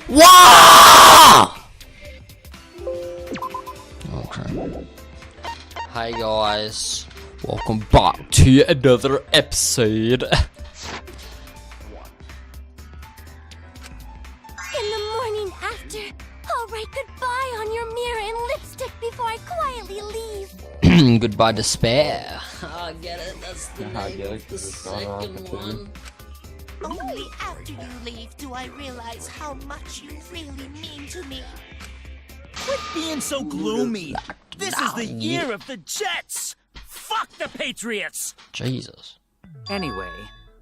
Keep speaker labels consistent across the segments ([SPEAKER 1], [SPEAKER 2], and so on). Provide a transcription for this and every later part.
[SPEAKER 1] Wow! Okay. Hi guys, welcome back to another episode.
[SPEAKER 2] In the morning after, I'll write goodbye on your mirror in lipstick before I quietly leave.
[SPEAKER 1] Goodbye despair. I get it, that's the name of the second one.
[SPEAKER 2] Only after you leave do I realize how much you really mean to me.
[SPEAKER 3] Quit being so gloomy. This is the year of the Jets. Fuck the Patriots.
[SPEAKER 1] Jesus.
[SPEAKER 4] Anyway,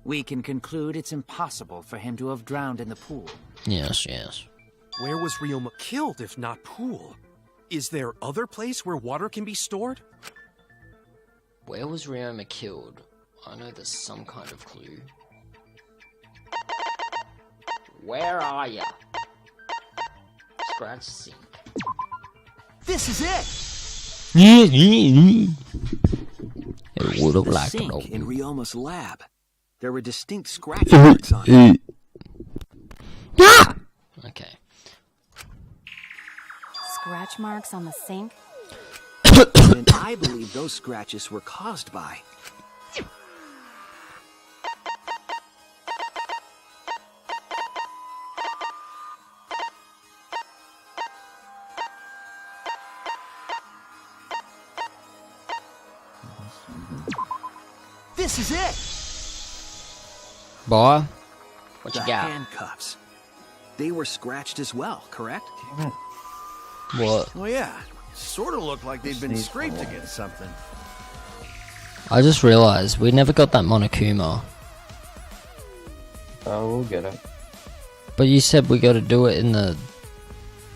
[SPEAKER 4] we can conclude it's impossible for him to have drowned in the pool.
[SPEAKER 1] Yes, yes.
[SPEAKER 5] Where was Ryoma killed if not pool? Is there other place where water can be stored?
[SPEAKER 1] Where was Ryoma killed? I know there's some kind of clue. Where are ya? Scratch sink.
[SPEAKER 3] This is it.
[SPEAKER 1] It would have
[SPEAKER 4] The
[SPEAKER 1] liked
[SPEAKER 4] sink
[SPEAKER 1] to
[SPEAKER 4] in Ryoma's lab. There were distinct scratch marks on it.
[SPEAKER 1] Okay.
[SPEAKER 2] Scratch marks on the sink?
[SPEAKER 4] And I believe those scratches were caused by...
[SPEAKER 3] This is it.
[SPEAKER 1] Boy, what
[SPEAKER 4] the
[SPEAKER 1] you got?
[SPEAKER 4] handcuffs. They were scratched as well, correct?
[SPEAKER 1] What?
[SPEAKER 6] Well, yeah. Sort of looked like they'd been scraped against something.
[SPEAKER 1] I just realized we never got that Monokuma.
[SPEAKER 7] Oh, we'll get it.
[SPEAKER 1] But you said we got to do it in the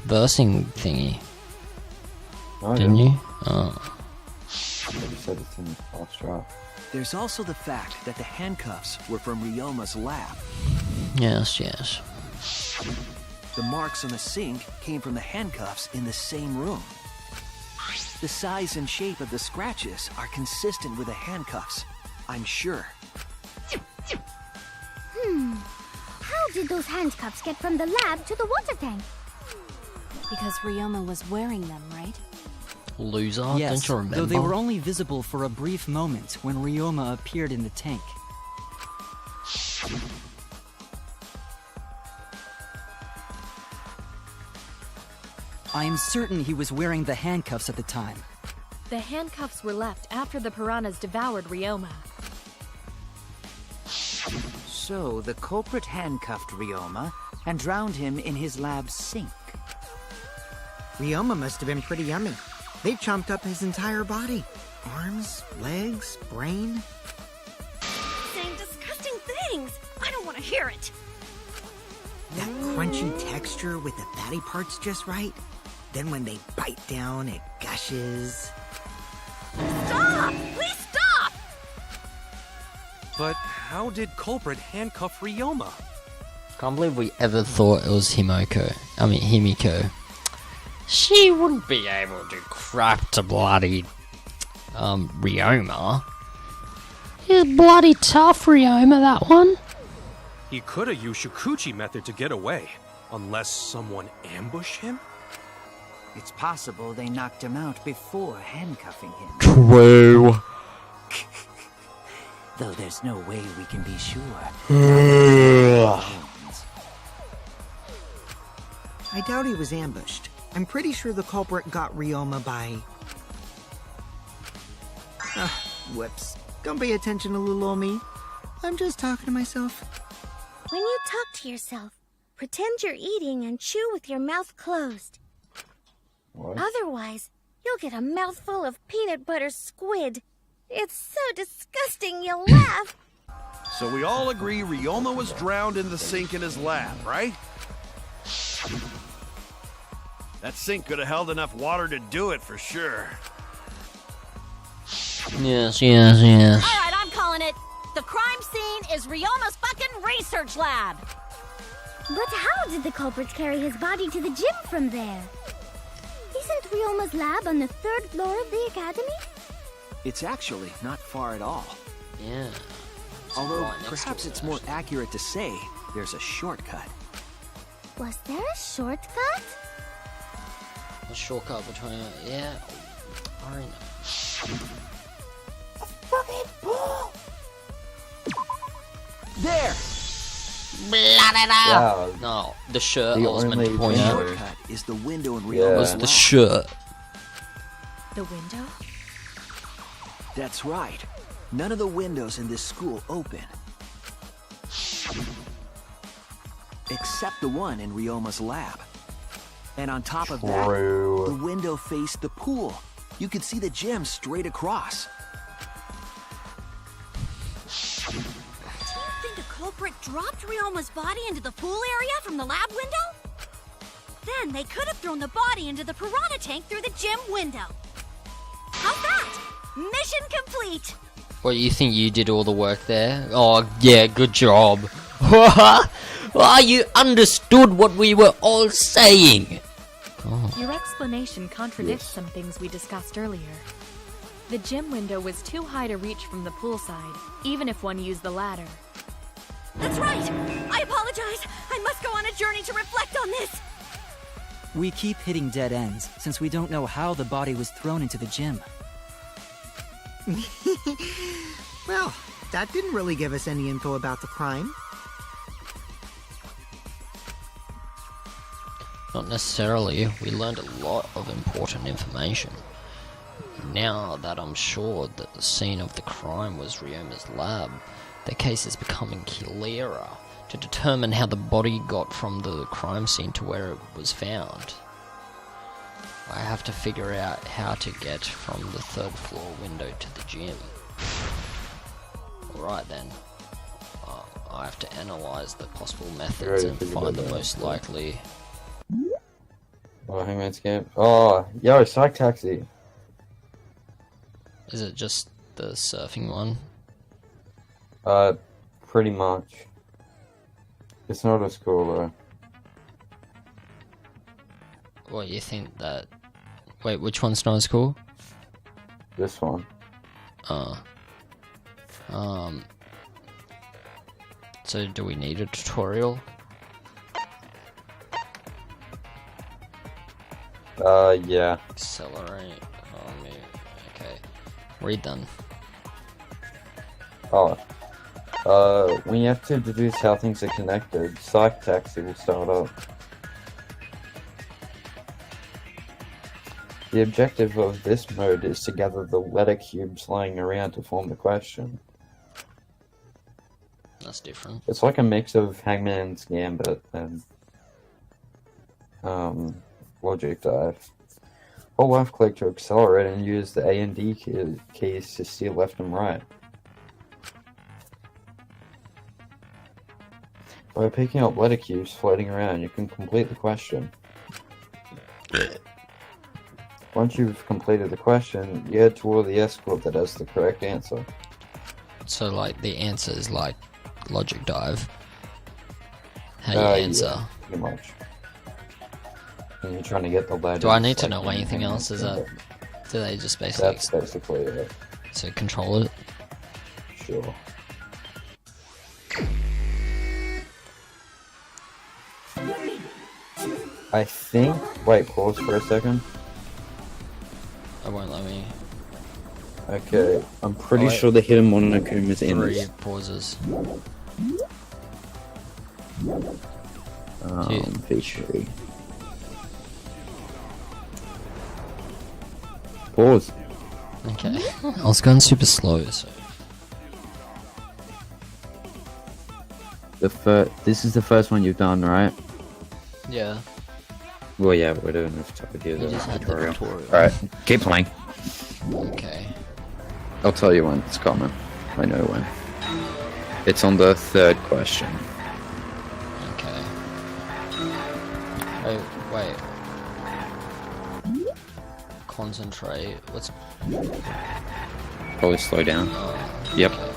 [SPEAKER 1] versing thingy, didn't you? Oh.
[SPEAKER 7] You said it's in the last draft.
[SPEAKER 4] There's also the fact that the handcuffs were from Ryoma's lab.
[SPEAKER 1] Yes, yes.
[SPEAKER 4] The marks on the sink came from the handcuffs in the same room. The size and shape of the scratches are consistent with the handcuffs, I'm sure.
[SPEAKER 2] How did those handcuffs get from the lab to the water tank? Because Ryoma was wearing them, right?
[SPEAKER 1] Loser,
[SPEAKER 8] Yes,
[SPEAKER 1] don't you remember?
[SPEAKER 8] though they were only visible for a brief moment when Ryoma appeared in the tank. I am certain he was wearing the handcuffs at the time.
[SPEAKER 9] The handcuffs were left after the piranhas devoured Ryoma.
[SPEAKER 4] So the culprit handcuffed Ryoma and drowned him in his lab's sink.
[SPEAKER 10] Ryoma must have been pretty yummy. They chomped up his entire body. Arms, legs, brain.
[SPEAKER 2] Saying disgusting things. I don't want to hear it.
[SPEAKER 10] That crunchy texture with the fatty parts just right. Then when they bite down, it gushes.
[SPEAKER 2] Stop! Please stop!
[SPEAKER 5] But how did culprit handcuff Ryoma?
[SPEAKER 1] Can't believe we ever thought it was Himiko. She wouldn't be able to crack to bloody, Ryoma. He's bloody tough, Ryoma, that one.
[SPEAKER 5] He could have used Shukuchi method to get away, unless someone ambushed him?
[SPEAKER 4] It's possible they knocked him out before handcuffing him.
[SPEAKER 1] True.
[SPEAKER 4] Though there's no way we can be sure.
[SPEAKER 10] I doubt he was ambushed. I'm pretty sure the culprit got Ryoma by... whoops. Don't pay attention to little ol' me. I'm just talking to myself.
[SPEAKER 2] When you talk to yourself, pretend you're eating and chew with your mouth closed.
[SPEAKER 7] What?
[SPEAKER 2] Otherwise, you'll get a mouthful of peanut butter squid. It's so disgusting you'll laugh.
[SPEAKER 6] So we all agree Ryoma was drowned in the sink in his lab, right? That sink could have held enough water to do it for sure.
[SPEAKER 1] Yes, yes, yes.
[SPEAKER 9] Alright, I'm calling it. The crime scene is Ryoma's fucking research lab.
[SPEAKER 2] But how did the culprits carry his body to the gym from there? Isn't Ryoma's lab on the 3rd floor of the academy?
[SPEAKER 4] It's actually not far at all.
[SPEAKER 1] Yeah.
[SPEAKER 4] Although perhaps it's more accurate to say there's a shortcut.
[SPEAKER 2] Was there a shortcut?
[SPEAKER 1] A shortcut between yeah. I don't know.
[SPEAKER 4] There!
[SPEAKER 7] Yeah.
[SPEAKER 1] No, the shirt
[SPEAKER 7] The
[SPEAKER 1] I was meant to
[SPEAKER 7] only
[SPEAKER 1] point
[SPEAKER 4] The
[SPEAKER 1] out
[SPEAKER 4] shortcut is the window in
[SPEAKER 7] Yeah.
[SPEAKER 4] Ryoma's
[SPEAKER 1] was the
[SPEAKER 4] lab.
[SPEAKER 1] shirt.
[SPEAKER 9] The window?
[SPEAKER 4] That's right. None of the windows in this school open. Except the one in Ryoma's lab. And on top of that,
[SPEAKER 7] True.
[SPEAKER 4] the window faced the pool. You could see the gym straight across.
[SPEAKER 9] Do you think a culprit dropped Ryoma's body into the pool area from the lab window? Then they could have thrown the body into the piranha tank through the gym window. How's that? Mission complete!
[SPEAKER 1] What, you think you did all the work there? Oh, yeah, good job. Ah, you understood what we were all saying.
[SPEAKER 11] Your explanation contradicts some things we discussed earlier. The gym window was too high to reach from the poolside, even if one used the ladder.
[SPEAKER 9] That's right! I apologize! I must go on a journey to reflect on this!
[SPEAKER 8] We keep hitting dead ends, since we don't know how the body was thrown into the gym.
[SPEAKER 10] Well, that didn't really give us any info about the crime.
[SPEAKER 1] Not necessarily. We learned a lot of important information. Now that I'm sure that the scene of the crime was Ryoma's lab, the case is becoming clearer to determine how the body got from the crime scene to where it was found. I have to figure out how to get from the third floor window to the gym. Alright then. I have to analyze the possible methods and find the most likely.
[SPEAKER 7] Oh, Hangman's Camp. Oh, yo, Psych Taxi.
[SPEAKER 1] Is it just the surfing one?
[SPEAKER 7] Pretty much. It's not a school though.
[SPEAKER 1] What, you think that... Wait, which one's not as cool?
[SPEAKER 7] This one.
[SPEAKER 1] So do we need a tutorial?
[SPEAKER 7] Yeah.
[SPEAKER 1] Accelerate. Okay. Read then.
[SPEAKER 7] Oh. When you have to deduce how things are connected, Psych Taxi will start up. The objective of this mode is to gather the letter cubes lying around to form the question.
[SPEAKER 1] That's different.
[SPEAKER 7] It's like a mix of Hangman's Gambit and Logic Dive. Hold left click to accelerate and use the A and D keys to steer left and right. By picking up letter cubes floating around, you can complete the question. Once you've completed the question, you head toward the escort that has the correct answer.
[SPEAKER 1] So, like, the answer is like Logic Dive. How you answer.
[SPEAKER 7] Yeah, pretty much. And you're trying to get the ladder.
[SPEAKER 1] Do I need to know anything else? Is that... Do they just basically...
[SPEAKER 7] That's basically it.
[SPEAKER 1] So control it?
[SPEAKER 7] Sure. I think... Wait, pause for a second.
[SPEAKER 1] It won't let me.
[SPEAKER 7] Okay, I'm pretty sure the hidden Monokuma is in
[SPEAKER 1] 3
[SPEAKER 7] this.
[SPEAKER 1] pauses.
[SPEAKER 7] Feature. Pause.
[SPEAKER 1] Okay. I was going super slow, so...
[SPEAKER 7] This is the first one you've done, right?
[SPEAKER 1] Yeah.
[SPEAKER 7] Well, yeah, we're doing this to do
[SPEAKER 1] We
[SPEAKER 7] the
[SPEAKER 1] just had the
[SPEAKER 7] tutorial.
[SPEAKER 1] tutorial.
[SPEAKER 7] Alright, keep playing.
[SPEAKER 1] Okay.
[SPEAKER 7] I'll tell you when it's coming. I know when. It's on the third question.
[SPEAKER 1] Okay. Wait. Concentrate. What's...
[SPEAKER 7] Probably slow down. Yep.
[SPEAKER 1] Okay.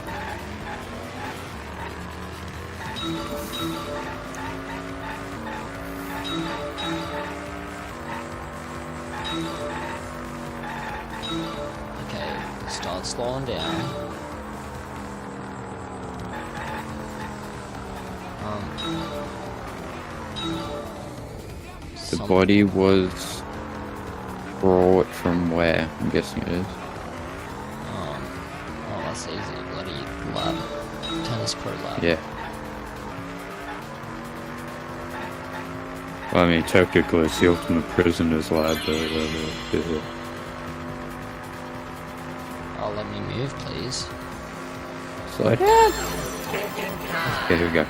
[SPEAKER 1] Okay, start slowing down.
[SPEAKER 7] body was brought from where? I'm guessing it is.
[SPEAKER 1] Oh, that's easy. Bloody lab. Tennis pro lab.
[SPEAKER 7] Yeah. Well, I mean, technically it's the ultimate prisoner's lab, but
[SPEAKER 1] Oh, let me move, please.
[SPEAKER 7] Slide down. Okay, here we go.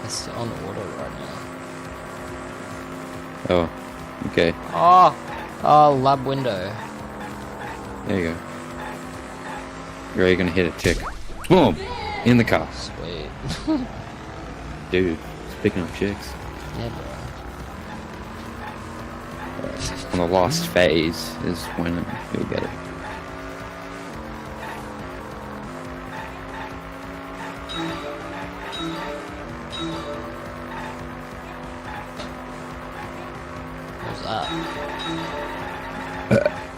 [SPEAKER 1] It's on order right now.
[SPEAKER 7] Oh, okay.
[SPEAKER 1] Oh, lab window.
[SPEAKER 7] There you go. You're already gonna hit a tick. Boom! In the car.
[SPEAKER 1] Sweet.
[SPEAKER 7] Dude, it's picking up chicks.
[SPEAKER 1] Yeah, bro.
[SPEAKER 7] On the last phase is when you'll get it.
[SPEAKER 1] What was that?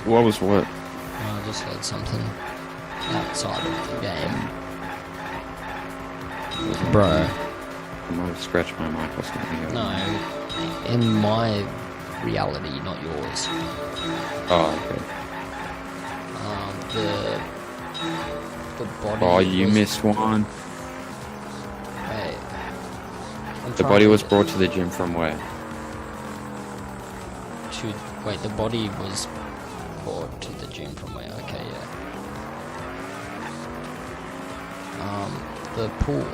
[SPEAKER 7] What was what?
[SPEAKER 1] Oh, I just heard something outside of the game. Bro.
[SPEAKER 7] I might have scratched my mic or something.
[SPEAKER 1] No, in my reality, not yours.
[SPEAKER 7] Oh, okay.
[SPEAKER 1] The body.
[SPEAKER 7] Oh, you
[SPEAKER 1] was...
[SPEAKER 7] missed one.
[SPEAKER 1] Wait.
[SPEAKER 7] The body was brought to the gym from where?
[SPEAKER 1] Wait, the body was brought to the gym from where? Okay, yeah. The pool.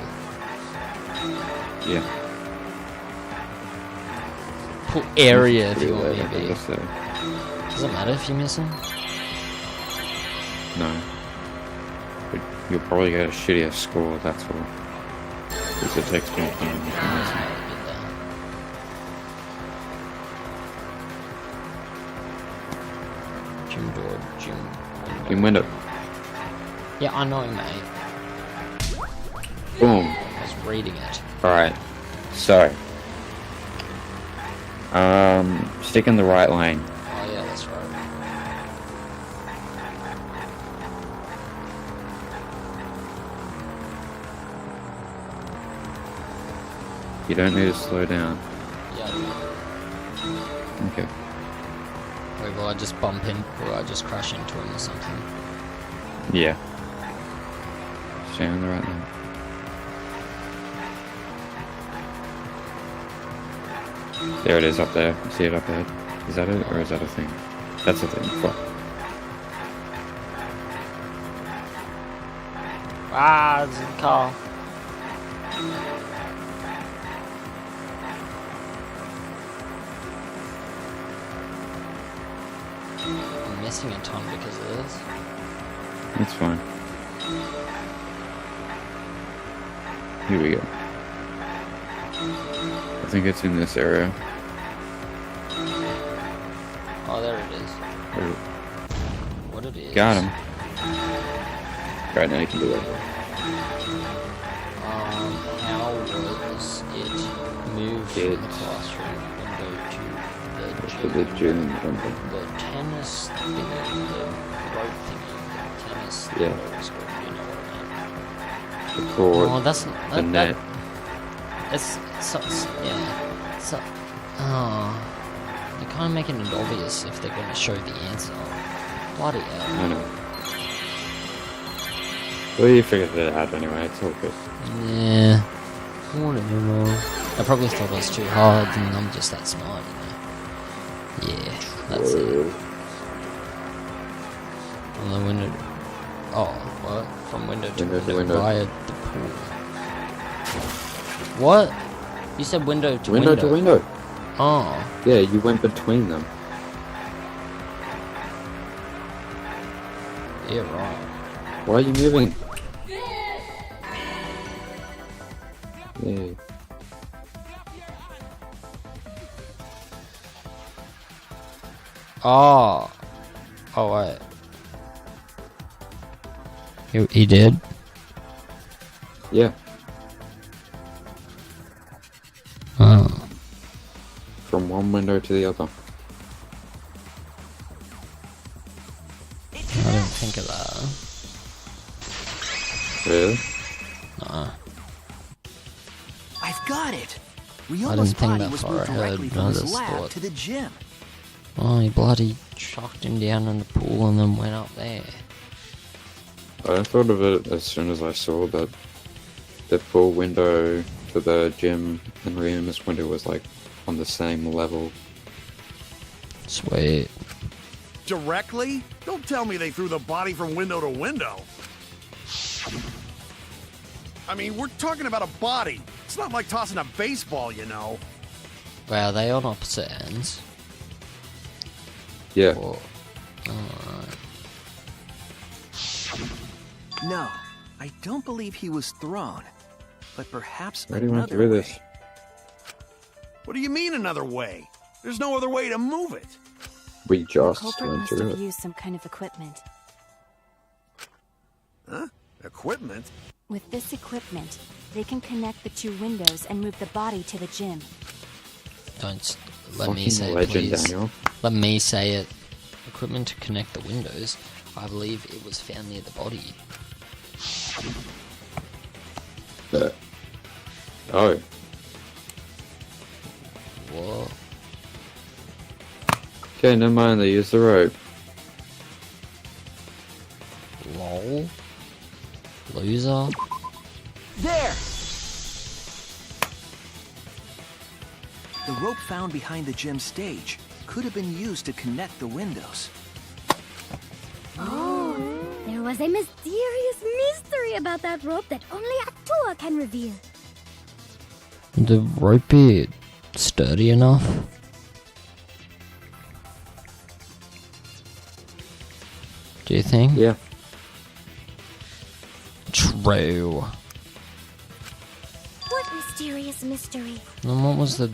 [SPEAKER 7] Yeah.
[SPEAKER 1] Pool area, if you want me
[SPEAKER 7] I
[SPEAKER 1] to be.
[SPEAKER 7] guess so.
[SPEAKER 1] Does it matter if you miss him?
[SPEAKER 7] No. But you'll probably get a shittier score, that's all. Because it takes more time if you miss it.
[SPEAKER 1] Gym door, gym window.
[SPEAKER 7] Gym window.
[SPEAKER 1] Yeah, I know, mate.
[SPEAKER 7] Boom.
[SPEAKER 1] I was reading it.
[SPEAKER 7] Alright. So. Stick in the right lane.
[SPEAKER 1] Oh yeah, that's right.
[SPEAKER 7] You don't need to slow down.
[SPEAKER 1] Yeah, I do.
[SPEAKER 7] Okay.
[SPEAKER 1] Wait, will I just bump in, or will I just crash into him or something?
[SPEAKER 7] Yeah. Stay on the right lane. There it is up there. See it up ahead? Is that it, or is that a thing? That's a thing. Fuck.
[SPEAKER 1] Ah, it's in the car. I'm missing a ton because of this.
[SPEAKER 7] That's fine. Here we go. I think it's in this area.
[SPEAKER 1] Oh, there it is.
[SPEAKER 7] Or-
[SPEAKER 1] What it is.
[SPEAKER 7] Got him. Right now you can do it.
[SPEAKER 1] How was it moved from the classroom window to the gym? The tennis thingy, the rope thingy, the tennis
[SPEAKER 7] Yeah.
[SPEAKER 1] window was good, you know what I mean?
[SPEAKER 7] The cord,
[SPEAKER 1] Oh, that's
[SPEAKER 7] the net.
[SPEAKER 1] It's yeah. So, they're kind of making it obvious if they're going to show the answer. Bloody hell.
[SPEAKER 7] I know. Well, you figured it out anyway, it's all good.
[SPEAKER 1] Yeah. Whatever. I probably thought it was too hard, and I'm just that smart, you know. Yeah, that's it. From the window. Oh, what? From window to window via the pool. What? You said window to window.
[SPEAKER 7] Window to window.
[SPEAKER 1] Oh.
[SPEAKER 7] Yeah, you went between them.
[SPEAKER 1] Yeah, right.
[SPEAKER 7] Why are you moving? Yeah.
[SPEAKER 1] Oh. Oh, wait. He did?
[SPEAKER 7] Yeah.
[SPEAKER 1] Oh.
[SPEAKER 7] From one window to the other.
[SPEAKER 1] I didn't think of that.
[SPEAKER 7] Really?
[SPEAKER 1] Nah.
[SPEAKER 4] I've got it! Ryoma's
[SPEAKER 1] think
[SPEAKER 4] body
[SPEAKER 1] that
[SPEAKER 4] was
[SPEAKER 1] far
[SPEAKER 4] moved directly
[SPEAKER 1] ahead.
[SPEAKER 4] from
[SPEAKER 1] I
[SPEAKER 4] his
[SPEAKER 1] just
[SPEAKER 4] lab
[SPEAKER 1] thought-
[SPEAKER 4] to the gym.
[SPEAKER 1] Oh, he bloody chucked him down in the pool and then went up there.
[SPEAKER 7] I thought of it as soon as I saw that the pool window to the gym and Ryoma's window was like on the same level.
[SPEAKER 1] Sweet.
[SPEAKER 6] Directly? Don't tell me they threw the body from window to window. I mean, we're talking about a body. It's not like tossing a baseball, you know.
[SPEAKER 1] Wow, they on opposite ends.
[SPEAKER 7] Yeah.
[SPEAKER 1] Or, alright.
[SPEAKER 4] No, I don't believe he was thrown. But perhaps
[SPEAKER 7] Why do you want
[SPEAKER 4] another
[SPEAKER 7] to do
[SPEAKER 4] way.
[SPEAKER 7] this?
[SPEAKER 6] What do you mean another way? There's no other way to move it.
[SPEAKER 7] We just
[SPEAKER 12] Culprit
[SPEAKER 7] went
[SPEAKER 12] must
[SPEAKER 7] through
[SPEAKER 12] have
[SPEAKER 7] it.
[SPEAKER 12] used some kind of equipment.
[SPEAKER 6] Huh? Equipment?
[SPEAKER 12] With this equipment, they can connect the two windows and move the body to the gym.
[SPEAKER 1] Let me
[SPEAKER 7] Fucking
[SPEAKER 1] say it,
[SPEAKER 7] legend,
[SPEAKER 1] please.
[SPEAKER 7] Daniel.
[SPEAKER 1] Let me say it. Equipment to connect the windows. I believe it was found near the body.
[SPEAKER 7] Oh.
[SPEAKER 1] Whoa.
[SPEAKER 7] Okay, never mind, they used the rope.
[SPEAKER 1] Lol. Loser.
[SPEAKER 4] There! The rope found behind the gym stage could have been used to connect the windows.
[SPEAKER 2] Oh, there was a mysterious mystery about that rope that only Atua can reveal.
[SPEAKER 1] The rope be sturdy enough? Do you think?
[SPEAKER 7] Yeah.
[SPEAKER 1] True.
[SPEAKER 2] What mysterious mystery?
[SPEAKER 1] And what was the...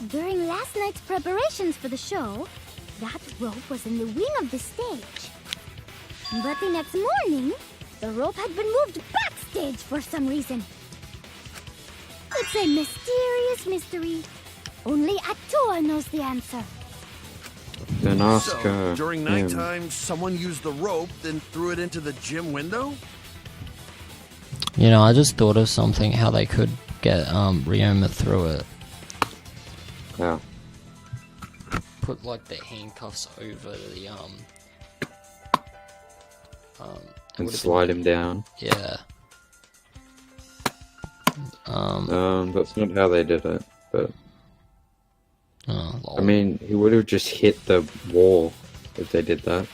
[SPEAKER 2] During last night's preparations for the show, that rope was in the wing of the stage. But the next morning, the rope had been moved backstage for some reason. It's a mysterious mystery. Only Atua knows the answer.
[SPEAKER 7] Then ask
[SPEAKER 6] So, during
[SPEAKER 7] him.
[SPEAKER 6] nighttime, someone used the rope, then threw it into the gym window?
[SPEAKER 1] You know, I just thought of something, how they could get Ryoma through it.
[SPEAKER 7] Yeah.
[SPEAKER 1] Put like the handcuffs over the
[SPEAKER 7] And slide him down.
[SPEAKER 1] Yeah.
[SPEAKER 7] That's not how they did it, but...
[SPEAKER 1] Oh, lol.
[SPEAKER 7] I mean, he would have just hit the wall if they did that.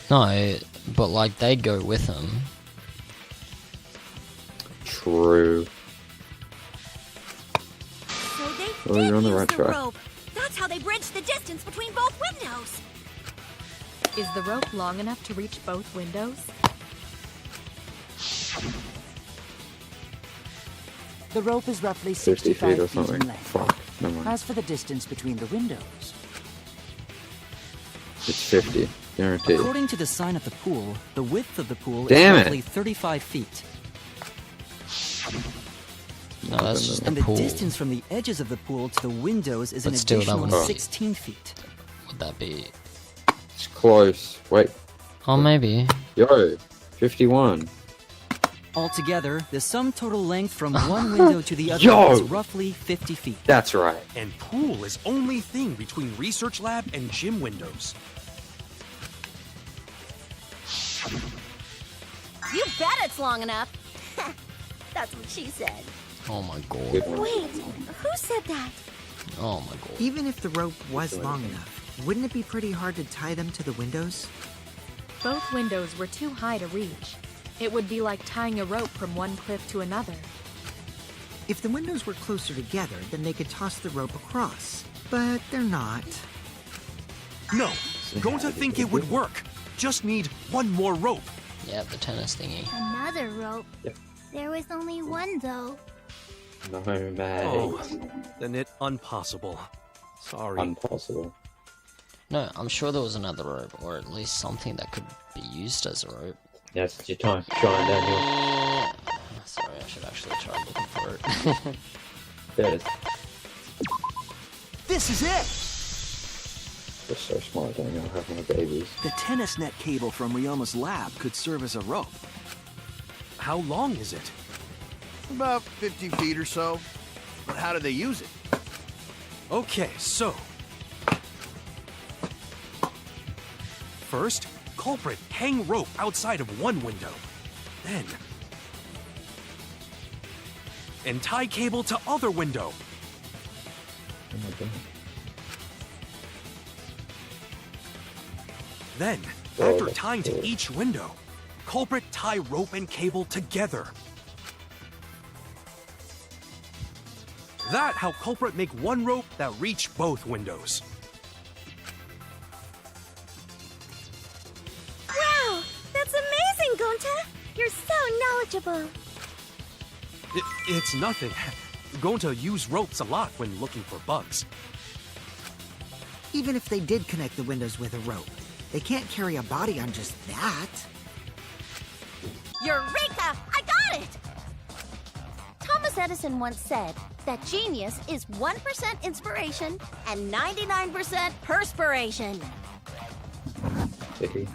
[SPEAKER 1] No, but like they go with him.
[SPEAKER 7] True.
[SPEAKER 9] So they
[SPEAKER 7] Well,
[SPEAKER 9] did
[SPEAKER 7] you're on the
[SPEAKER 9] use
[SPEAKER 7] right
[SPEAKER 9] the
[SPEAKER 7] track.
[SPEAKER 9] rope. That's how they bridged the distance between both windows.
[SPEAKER 11] Is the rope long enough to reach both windows?
[SPEAKER 13] The rope is roughly
[SPEAKER 7] 50
[SPEAKER 13] 65
[SPEAKER 7] feet or
[SPEAKER 13] feet in
[SPEAKER 7] something.
[SPEAKER 13] length.
[SPEAKER 7] Fuck, never mind.
[SPEAKER 13] As for the distance between the windows,
[SPEAKER 7] It's 50, guaranteed.
[SPEAKER 8] According to the sign at the pool, the width of the pool
[SPEAKER 7] Damn
[SPEAKER 8] is
[SPEAKER 7] it.
[SPEAKER 8] roughly 35 feet.
[SPEAKER 1] No, that's just the
[SPEAKER 8] And the
[SPEAKER 1] pool.
[SPEAKER 8] distance from the edges of the pool to the windows is an
[SPEAKER 1] But still, that
[SPEAKER 8] additional
[SPEAKER 1] would be-
[SPEAKER 8] 16 feet.
[SPEAKER 1] Would that be?
[SPEAKER 7] It's close. Wait.
[SPEAKER 1] Oh, maybe.
[SPEAKER 7] Yo, 51.
[SPEAKER 8] Altogether, the sum total length from one window to the other
[SPEAKER 7] Yo!
[SPEAKER 8] is roughly 50 feet.
[SPEAKER 7] That's right.
[SPEAKER 5] And pool is only thing between research lab and gym windows.
[SPEAKER 9] You bet it's long enough. That's what she said.
[SPEAKER 1] Oh my god.
[SPEAKER 7] Good one.
[SPEAKER 9] Wait, who said that?
[SPEAKER 1] Oh my god.
[SPEAKER 10] Even if the rope was long enough, wouldn't it be pretty hard to tie them to the windows?
[SPEAKER 11] Both windows were too high to reach. It would be like tying a rope from one cliff to another.
[SPEAKER 10] If the windows were closer together, then they could toss the rope across. But they're not.
[SPEAKER 5] No, don't you think it would work? Just need one more rope.
[SPEAKER 1] Yeah, the tennis thingy.
[SPEAKER 2] Another rope.
[SPEAKER 7] Yep.
[SPEAKER 2] There was only one, though.
[SPEAKER 7] No, man.
[SPEAKER 5] Oh, then it impossible. Sorry.
[SPEAKER 7] Impossible.
[SPEAKER 1] No, I'm sure there was another rope, or at least something that could be used as a rope.
[SPEAKER 7] Yes, it's your time. Shine, Daniel.
[SPEAKER 1] Sorry, I should actually try looking for it.
[SPEAKER 7] There it is.
[SPEAKER 4] This is it!
[SPEAKER 7] You're so smart, Daniel, having the babies.
[SPEAKER 4] The tennis net cable from Ryoma's lab could serve as a rope.
[SPEAKER 5] How long is it?
[SPEAKER 6] About 50 feet or so. But how do they use it?
[SPEAKER 5] Okay, so. First, culprit hang rope outside of one window. Then. And tie cable to other window.
[SPEAKER 7] Oh my god.
[SPEAKER 5] Then, after tying to each window, culprit tie rope and cable together. That how culprit make one rope that reach both windows.
[SPEAKER 2] Wow! That's amazing, Gonta! You're so knowledgeable.
[SPEAKER 5] It's nothing. Going to use ropes a lot when looking for bugs.
[SPEAKER 10] Even if they did connect the windows with a rope, they can't carry a body on just that.
[SPEAKER 9] Eureka! I got it! Thomas Edison once said that genius is 1% inspiration and 99% perspiration.
[SPEAKER 7] Pity.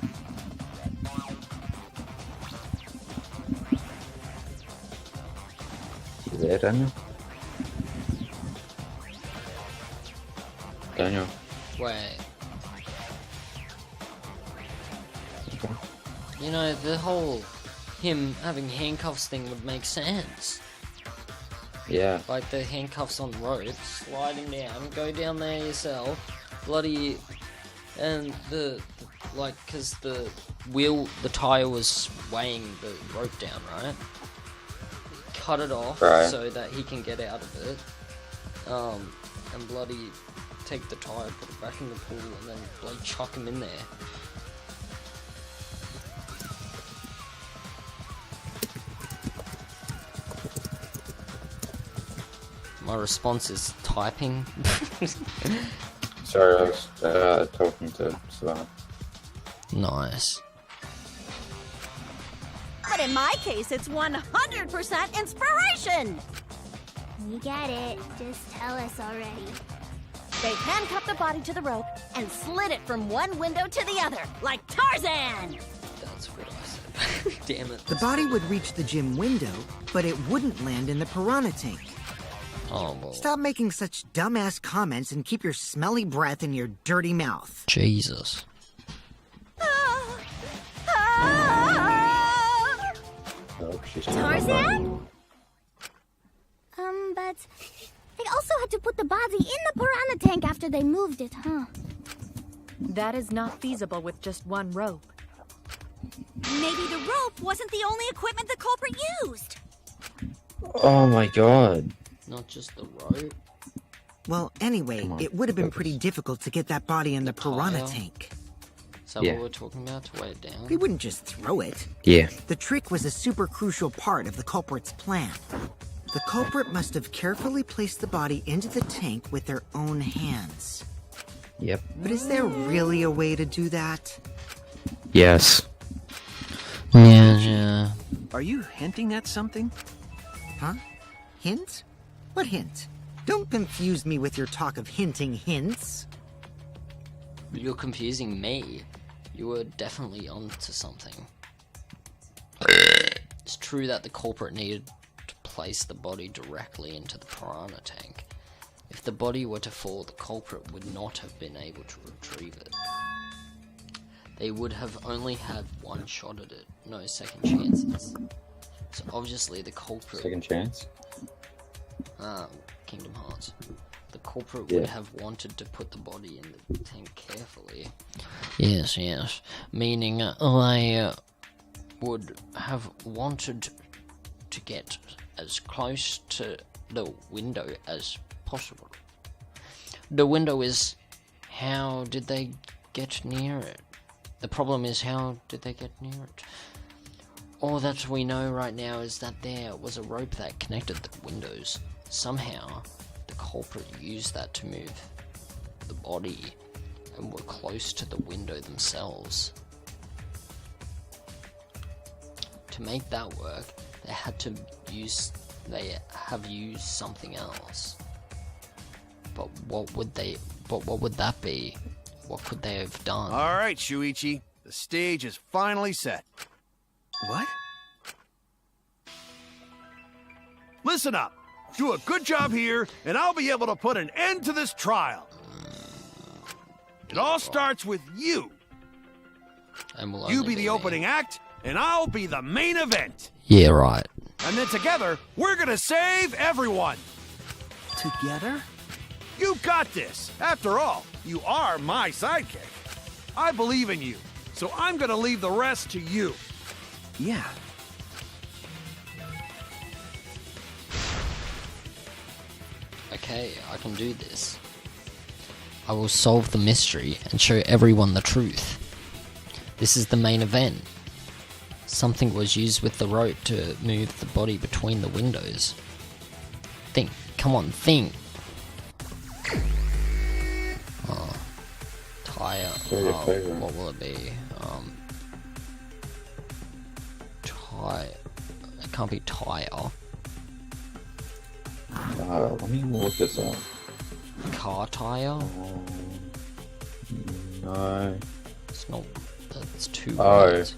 [SPEAKER 7] You there, Daniel? Daniel.
[SPEAKER 1] Wait. You know, the whole him having handcuffs thing would make sense.
[SPEAKER 7] Yeah.
[SPEAKER 1] Like the handcuffs on ropes, sliding down, go down there yourself, bloody, and like, cause the tire was swaying the rope down, right? Cut it off so that he can get out of it, and bloody take the tire, put it back in the pool, and then bloody chuck him in there. My response is typing.
[SPEAKER 7] Sorry, I was talking to Savannah.
[SPEAKER 1] Nice.
[SPEAKER 9] But in my case, it's 100% inspiration!
[SPEAKER 2] We get it. Just tell us already.
[SPEAKER 9] They handcuffed the body to the rope and slid it from one window to the other, like Tarzan!
[SPEAKER 1] That's what I said. Damn it.
[SPEAKER 10] The body would reach the gym window, but it wouldn't land in the piranha tank.
[SPEAKER 1] Oh, well.
[SPEAKER 10] Stop making such dumbass comments and keep your smelly breath in your dirty mouth.
[SPEAKER 1] Jesus.
[SPEAKER 7] Oh, she's
[SPEAKER 2] Tarzan? But they also had to put the body in the piranha tank after they moved it, huh?
[SPEAKER 11] That is not feasible with just one rope.
[SPEAKER 9] Maybe the rope wasn't the only equipment the culprit used.
[SPEAKER 7] Oh my god.
[SPEAKER 1] Not just the rope.
[SPEAKER 10] Well, anyway, it would have been pretty difficult to get that body in the piranha
[SPEAKER 1] tire?
[SPEAKER 10] tank.
[SPEAKER 1] Is that what we're talking about, to weigh it down?
[SPEAKER 10] We wouldn't just throw it.
[SPEAKER 7] Yeah.
[SPEAKER 10] The trick was a super crucial part of the culprit's plan. The culprit must have carefully placed the body into the tank with their own hands.
[SPEAKER 7] Yep.
[SPEAKER 10] But is there really a way to do that?
[SPEAKER 7] Yes.
[SPEAKER 1] Yeah.
[SPEAKER 4] Are you hinting at something?
[SPEAKER 10] Huh? Hint? What hint? Don't confuse me with your talk of hinting hints.
[SPEAKER 1] You're confusing me. You were definitely onto something. It's true that the culprit needed to place the body directly into the piranha tank. If the body were to fall, the culprit would not have been able to retrieve it. They would have only had one shot at it, no second chances. So obviously the culprit...
[SPEAKER 7] Second chance?
[SPEAKER 1] Kingdom Hearts. The culprit would have wanted to put the body in the tank carefully. Yes. Meaning they would have wanted to get as close to the window as possible. The window is... how did they get near it? The problem is, how did they get near it? All that we know right now is that there was a rope that connected the windows. Somehow, the culprit used that to move the body and were close to the window themselves. To make that work, they have used something else. But what would that be? What could they have done?
[SPEAKER 6] All right, Shuichi. The stage is finally set.
[SPEAKER 4] What?
[SPEAKER 6] Listen up. Do a good job here, and I'll be able to put an end to this trial. It all starts with you. You be the opening act, and I'll be the main event.
[SPEAKER 1] Yeah, right.
[SPEAKER 6] And then together, we're gonna save everyone.
[SPEAKER 4] Together?
[SPEAKER 6] You got this. After all, you are my sidekick. I believe in you, so I'm gonna leave the rest to you.
[SPEAKER 4] Yeah.
[SPEAKER 1] Okay, I can do this. I will solve the mystery and show everyone the truth. This is the main event. Something was used with the rope to move the body between the windows. Think. Come on, think. Oh. Tire. What will it be? Tire. It can't be tire.
[SPEAKER 7] Let me look this up.
[SPEAKER 1] Car tire?
[SPEAKER 7] No.
[SPEAKER 1] It's not. That's too
[SPEAKER 7] words.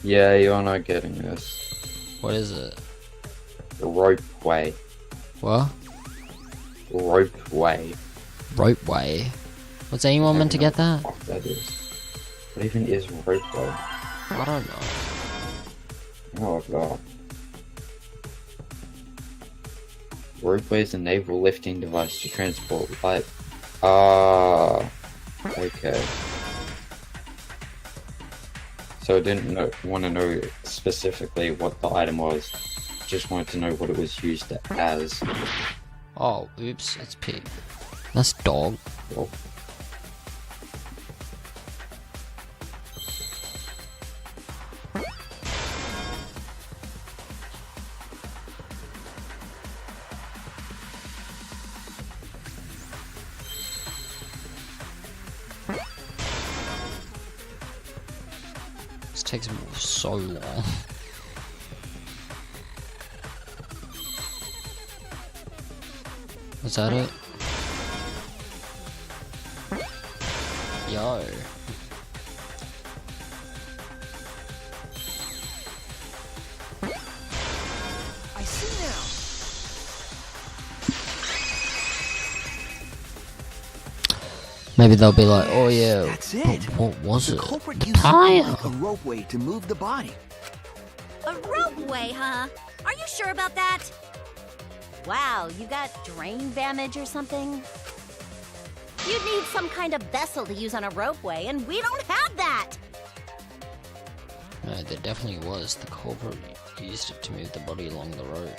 [SPEAKER 7] Yeah, you're not getting this.
[SPEAKER 1] What is it?
[SPEAKER 7] The ropeway.
[SPEAKER 1] What?
[SPEAKER 7] Ropeway.
[SPEAKER 1] Ropeway? Was anyone meant to get that?
[SPEAKER 7] What that is. What even is ropeway?
[SPEAKER 1] I don't know.
[SPEAKER 7] Oh god. Ropeway is a naval lifting device to transport light. Okay. So I didn't want to know specifically what the item was. Just wanted to know what it was used as.
[SPEAKER 1] Oh, oops, it's pig. That's dog.
[SPEAKER 7] Oh.
[SPEAKER 1] This takes so long. Was that it? Yo.
[SPEAKER 4] I see now.
[SPEAKER 1] Maybe they'll be like, oh yeah,
[SPEAKER 4] That's it.
[SPEAKER 1] what was
[SPEAKER 4] The
[SPEAKER 1] it?
[SPEAKER 4] culprit
[SPEAKER 1] The
[SPEAKER 4] used
[SPEAKER 1] tire.
[SPEAKER 4] something like a ropeway to move the body.
[SPEAKER 9] A ropeway, huh? Are you sure about that?
[SPEAKER 12] Wow, you got drain damage or something? You'd need some kind of vessel to use on a ropeway, and we don't have that!
[SPEAKER 1] No, there definitely was. The culprit used it to move the body along the road.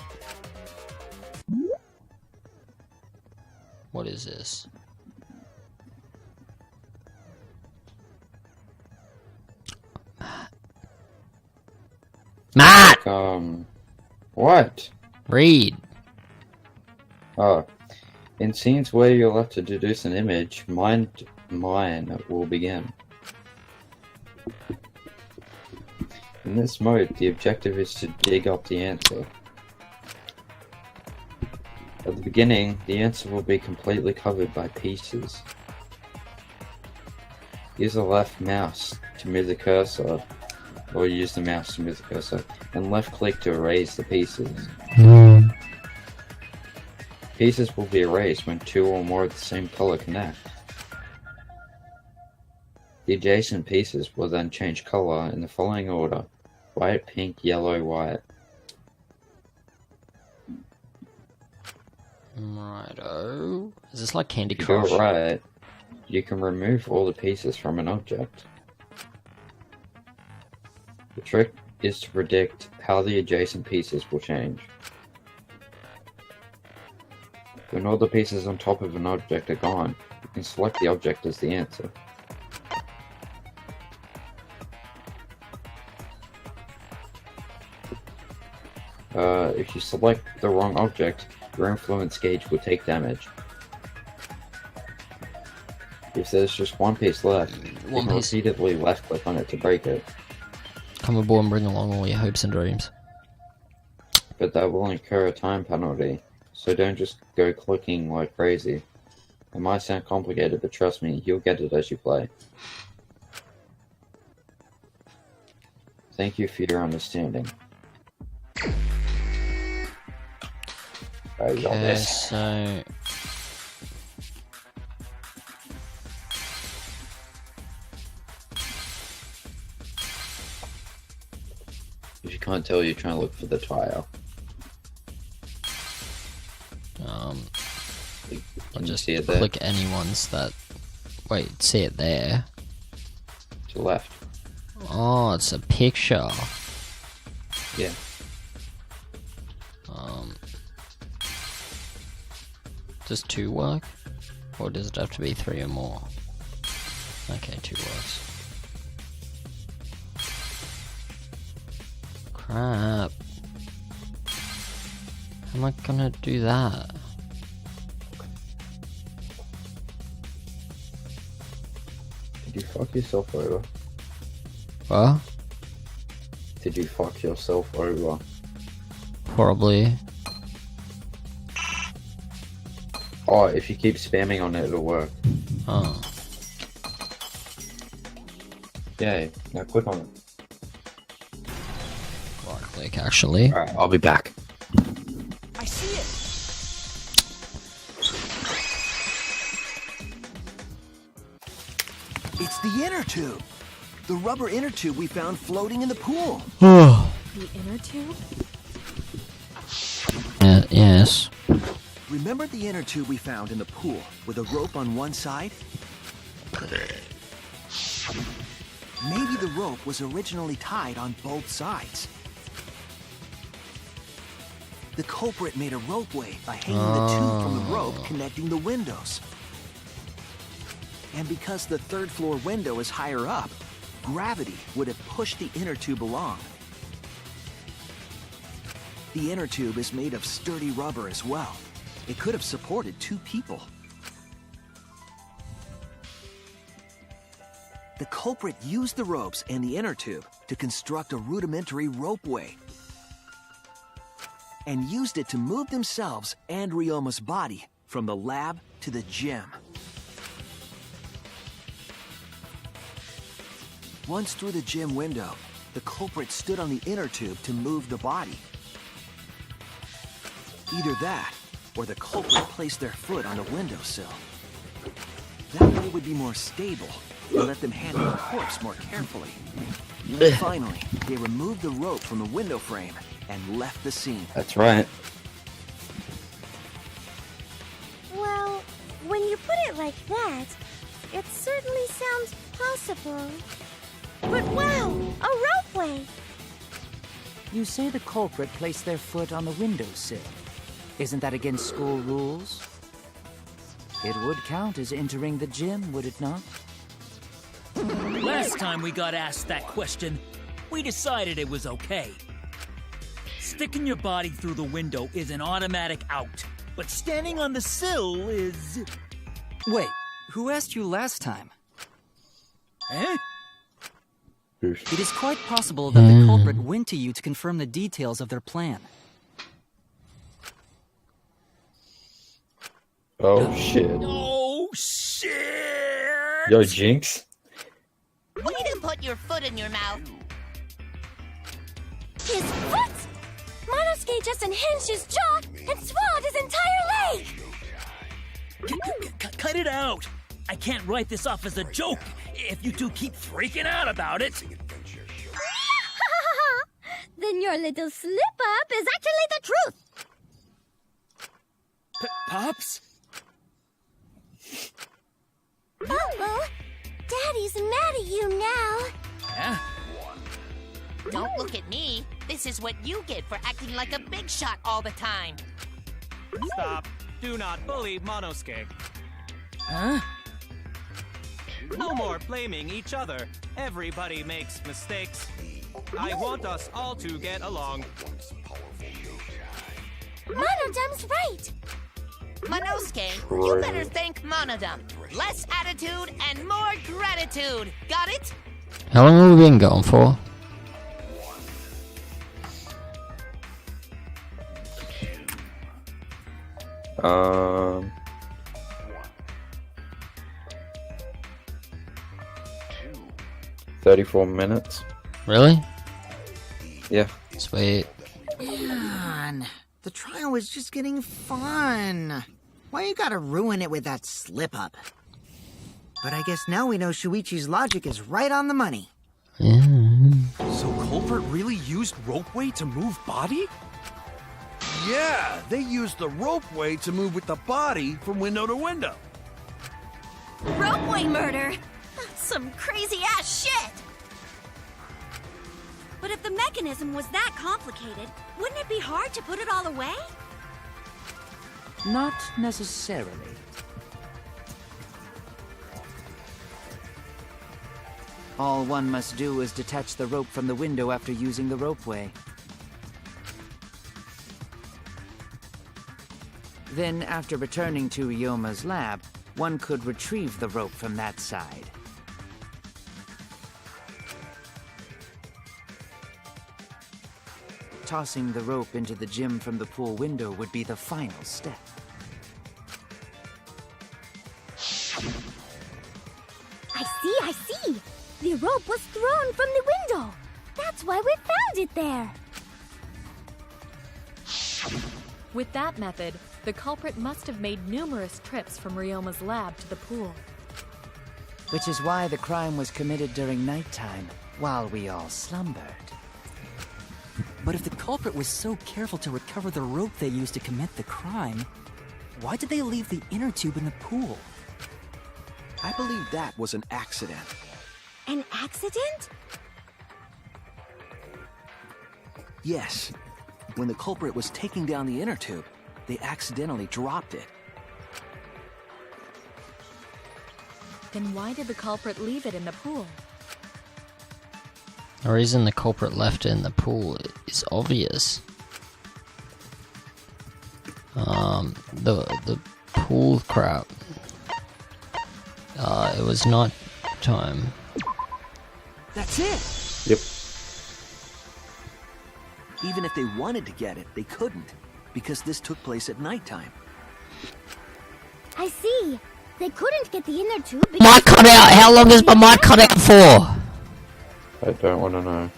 [SPEAKER 1] What is this? Matt!
[SPEAKER 7] What?
[SPEAKER 1] Read.
[SPEAKER 7] Oh. In scenes where you're left to deduce an image, mine will begin. In this mode, the objective is to dig up the answer. At the beginning, the answer will be completely covered by pieces. Use the left mouse to move the cursor, or use the mouse to move the cursor, and left click to erase the pieces. Pieces will be erased when two or more of the same color connect. The adjacent pieces will then change color in the following order: white, pink, yellow, white.
[SPEAKER 1] Righto. Is this like Candy
[SPEAKER 7] If you
[SPEAKER 1] Crush?
[SPEAKER 7] do it right, you can remove all the pieces from an object. The trick is to predict how the adjacent pieces will change. When all the pieces on top of an object are gone, you can select the object as the answer. If you select the wrong object, your influence gauge will take damage. If there's just one piece left, you can repeatedly left click on it to break it.
[SPEAKER 1] Come aboard and bring along all your hopes and dreams.
[SPEAKER 7] But that will incur a time penalty, so don't just go clicking like crazy. It might sound complicated, but trust me, you'll get it as you play. Thank you for your understanding.
[SPEAKER 1] Okay, so...
[SPEAKER 7] If you can't tell, you're trying to look for the tire.
[SPEAKER 1] I'll just
[SPEAKER 7] see it there?
[SPEAKER 1] click any ones that... Wait, see it there?
[SPEAKER 7] To the left.
[SPEAKER 1] Oh, it's a picture.
[SPEAKER 7] Yeah.
[SPEAKER 1] Does 2 work? Or does it have to be 3 or more? Okay, 2 works. Crap. How am I gonna do that?
[SPEAKER 7] Did you fuck yourself over?
[SPEAKER 1] What?
[SPEAKER 7] Did you fuck yourself over?
[SPEAKER 1] Probably.
[SPEAKER 7] Oh, if you keep spamming on it, it'll work.
[SPEAKER 1] Oh.
[SPEAKER 7] Yeah, now click on it.
[SPEAKER 1] Right click, actually.
[SPEAKER 7] Alright, I'll be back.
[SPEAKER 3] I see it.
[SPEAKER 4] It's the inner tube. The rubber inner tube we found floating in the pool.
[SPEAKER 11] The inner tube?
[SPEAKER 1] Yes.
[SPEAKER 4] Remember the inner tube we found in the pool with a rope on one side? Maybe the rope was originally tied on both sides. The culprit made a ropeway by hanging the tube from the rope connecting the windows. And because the third floor window is higher up, gravity would have pushed the inner tube along. The inner tube is made of sturdy rubber as well. It could have supported 2 people. The culprit used the ropes and the inner tube to construct a rudimentary ropeway and used it to move themselves and Ryoma's body from the lab to the gym. Once through the gym window, the culprit stood on the inner tube to move the body. Either that, or the culprit placed their foot on the windowsill. That way would be more stable and let them handle the corpse more carefully. Finally, they removed the rope from the window frame and left the scene.
[SPEAKER 7] That's right.
[SPEAKER 2] Well, when you put it like that, it certainly sounds possible. But wow, a ropeway!
[SPEAKER 13] You say the culprit placed their foot on the windowsill. Isn't that against school rules? It would count as entering the gym, would it not?
[SPEAKER 3] Last time we got asked that question, we decided it was okay. Sticking your body through the window is an automatic out, but standing on the sill is...
[SPEAKER 8] Wait, who asked you last time?
[SPEAKER 3] Eh?
[SPEAKER 8] It is quite possible that the culprit went to you to confirm the details of their plan.
[SPEAKER 7] Oh shit.
[SPEAKER 3] Oh shit!
[SPEAKER 7] Yo, Jinx.
[SPEAKER 12] Way to put your foot in your mouth.
[SPEAKER 2] His foot! Monosuke just unhinged his jaw and swallowed his entire leg!
[SPEAKER 3] Cut it out! I can't write this off as a joke if you two keep freaking out about it.
[SPEAKER 2] Then your little slip-up is actually the truth!
[SPEAKER 3] Pops?
[SPEAKER 2] Uh-oh. Daddy's mad at you now.
[SPEAKER 3] Yeah?
[SPEAKER 12] Don't look at me. This is what you get for acting like a big shot all the time.
[SPEAKER 14] Stop. Do not bully Monosuke.
[SPEAKER 3] Huh?
[SPEAKER 14] No more blaming each other. Everybody makes mistakes. I want us all to get along.
[SPEAKER 2] Monodum's right.
[SPEAKER 12] Monosuke, you better thank Monodum. Less attitude and more gratitude. Got it?
[SPEAKER 1] How long have we been going for?
[SPEAKER 7] Um... 34 minutes.
[SPEAKER 1] Really?
[SPEAKER 7] Yeah.
[SPEAKER 1] Sweet.
[SPEAKER 10] Man, the trial was was just getting fun. Why you gotta ruin it with that slip-up? But I guess now we know Shuichi's logic is right on the money.
[SPEAKER 5] So culprit really used ropeway to move body?
[SPEAKER 6] Yeah, they used the ropeway to move with the body from window to window.
[SPEAKER 9] Ropeway murder? That's some crazy-ass shit! But if the mechanism was that complicated, wouldn't it be hard to put it all away?
[SPEAKER 13] Not necessarily. All one must do is detach the rope from the window after using the ropeway. Then, after returning to Ryoma's lab, one could retrieve the rope from that side. Tossing the rope into the gym from the pool window would be the final step.
[SPEAKER 2] I see! The rope was thrown from the window! That's why we found it there!
[SPEAKER 11] With that method, the culprit must have made numerous trips from Ryoma's lab to the pool.
[SPEAKER 13] Which is why the crime was committed during nighttime, while we all slumbered.
[SPEAKER 8] But if the culprit was so careful to recover the rope they used to commit the crime, why did they leave the inner tube in the pool?
[SPEAKER 4] I believe that was an accident.
[SPEAKER 2] An accident?
[SPEAKER 4] Yes. When the culprit was taking down the inner tube, they accidentally dropped it.
[SPEAKER 11] Then why did the culprit leave it in the pool?
[SPEAKER 1] The reason the culprit left it in the pool is obvious. The pool crap. It was night time.
[SPEAKER 4] That's it!
[SPEAKER 7] Yep.
[SPEAKER 4] Even if they wanted to get it, they couldn't, because this took place at nighttime.
[SPEAKER 2] I see. They couldn't get the inner tube because...
[SPEAKER 1] Mic cut out! How long is my mic cut out for?
[SPEAKER 7] I don't want to know.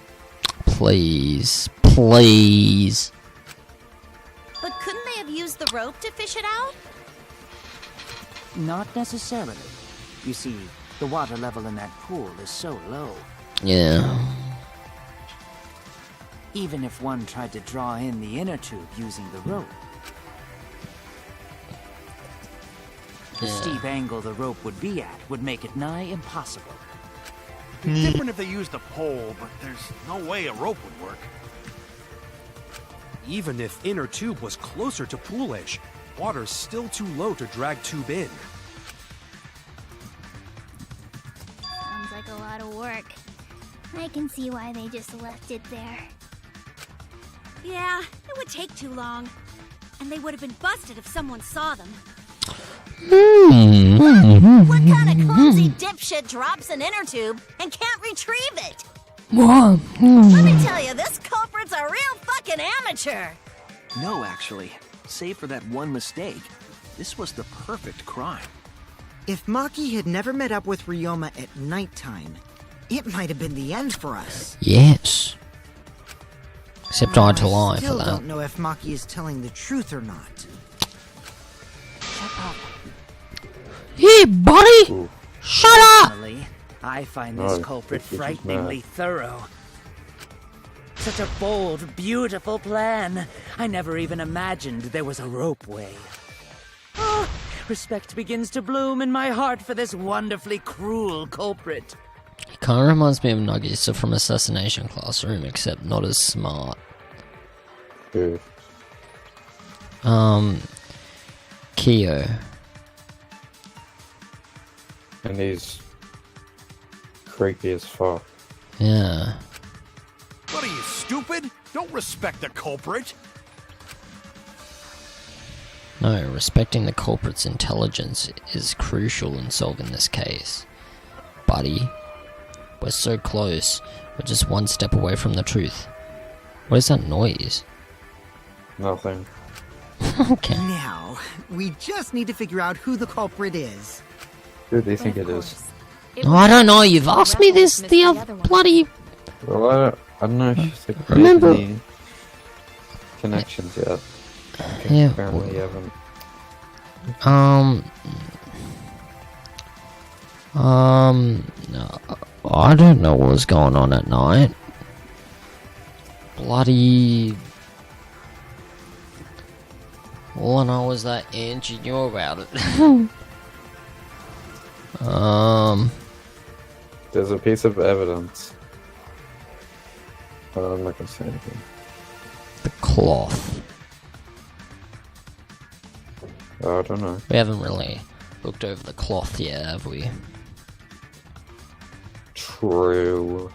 [SPEAKER 1] Please. Please.
[SPEAKER 9] But couldn't they have used the rope to fish it out?
[SPEAKER 13] Not necessarily. You see, the water level in that pool is so low.
[SPEAKER 1] Yeah.
[SPEAKER 13] Even if one tried to draw in the inner tube using the rope, the steep angle the rope would be at would make it nigh impossible.
[SPEAKER 6] It's different if they used a pole, but there's no way a rope would work.
[SPEAKER 5] Even if inner tube was closer to pool edge, water's still too low to drag tube in.
[SPEAKER 2] Sounds like a lot of work. I can see why they just left it there.
[SPEAKER 9] Yeah, it would take too long. And they would have been busted if someone saw them.
[SPEAKER 12] What kind of clumsy dipshit drops an inner tube and can't retrieve it?
[SPEAKER 1] What?
[SPEAKER 12] Let me tell you, this culprit's a real fucking amateur.
[SPEAKER 4] No, actually. Save for that one mistake, this was the perfect crime.
[SPEAKER 10] If Maki had never met up with Ryoma at nighttime, it might have been the end for us.
[SPEAKER 1] Yes. Except I had to lie for
[SPEAKER 10] Still
[SPEAKER 1] that.
[SPEAKER 10] don't know if Maki is telling the truth or not.
[SPEAKER 13] Shut up.
[SPEAKER 1] Hey, buddy! Shut up!
[SPEAKER 13] Personally, I find this culprit frighteningly thorough. Such a bold, beautiful plan. I never even imagined there was a ropeway. Oh, respect begins to bloom in my heart for this wonderfully cruel culprit.
[SPEAKER 1] He kind of reminds me of Nagisa from Assassination Classroom, except not as smart.
[SPEAKER 7] Who?
[SPEAKER 1] Kyo.
[SPEAKER 7] And he's creepy as fuck.
[SPEAKER 1] Yeah.
[SPEAKER 6] What are you, stupid? Don't respect the culprit.
[SPEAKER 1] No, respecting the culprit's intelligence is crucial in solving this case. Buddy, we're so close. We're just one step away from the truth. What is that noise?
[SPEAKER 7] Nothing.
[SPEAKER 1] Okay.
[SPEAKER 10] Now, we just need to figure out who the culprit is.
[SPEAKER 7] Who do you think it is?
[SPEAKER 1] Oh, I don't know. You've asked me this the other bloody...
[SPEAKER 7] Well, I don't know if she's like
[SPEAKER 1] Remember-
[SPEAKER 7] any connections yet.
[SPEAKER 1] Yeah.
[SPEAKER 7] Apparently you haven't.
[SPEAKER 1] I don't know what was going on at night. Bloody. All I know is that Angie knew about it.
[SPEAKER 7] There's a piece of evidence. I'm not gonna say anything.
[SPEAKER 1] The cloth.
[SPEAKER 7] Oh, I don't know.
[SPEAKER 1] We haven't really looked over the cloth yet, have we?
[SPEAKER 7] True.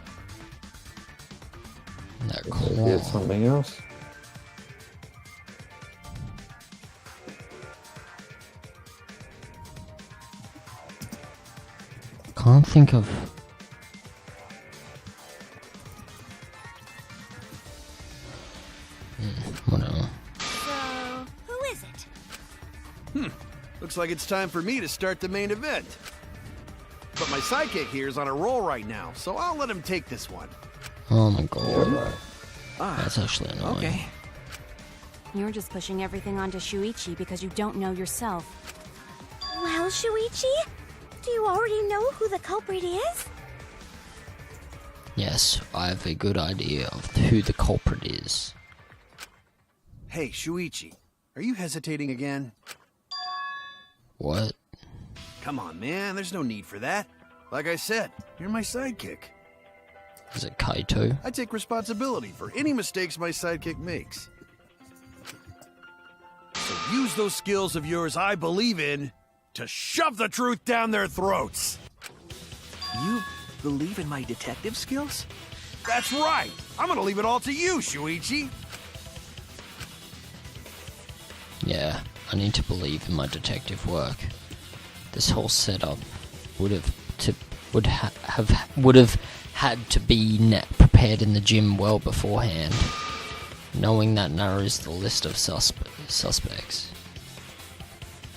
[SPEAKER 1] That
[SPEAKER 7] Maybe
[SPEAKER 1] cloth.
[SPEAKER 7] it's something else.
[SPEAKER 1] Can't think of. Whatever.
[SPEAKER 9] So, who is it?
[SPEAKER 6] Looks like it's time for me to start the main event. But my sidekick here is on a roll right now, so I'll let him take this one.
[SPEAKER 1] Oh my god. That's actually annoying.
[SPEAKER 9] Okay. You're just pushing everything onto Shuichi because you don't know yourself. Well, Shuichi, do you already know who the culprit is?
[SPEAKER 1] Yes, I have a good idea of who the culprit is.
[SPEAKER 6] Hey, Shuichi, are you hesitating again?
[SPEAKER 1] What?
[SPEAKER 6] Come on, man, there's no need for that. Like I said, you're my sidekick.
[SPEAKER 1] Is it Kaito?
[SPEAKER 6] I take responsibility for any mistakes my sidekick makes. So use those skills of yours I believe in to shove the truth down their throats.
[SPEAKER 4] You believe in my detective skills?
[SPEAKER 6] That's right. I'm gonna leave it all to you, Shuichi.
[SPEAKER 1] Yeah, I need to believe in my detective work. This whole setup would have had to be prepared in the gym well beforehand, knowing that narrows the list of suspects.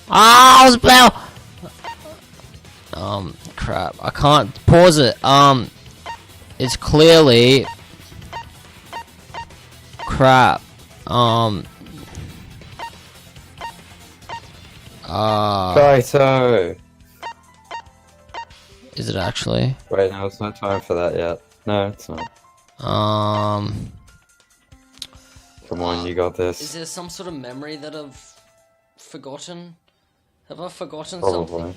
[SPEAKER 1] Oh, spell! Crap, I can't pause it. It's clearly crap.
[SPEAKER 7] Kaito!
[SPEAKER 1] Is it actually?
[SPEAKER 7] Wait, no, it's not time for that yet. No, it's not. Come on, you got this.
[SPEAKER 1] Is there some sort of memory that I've forgotten? Have I forgotten
[SPEAKER 7] Probably.
[SPEAKER 1] something?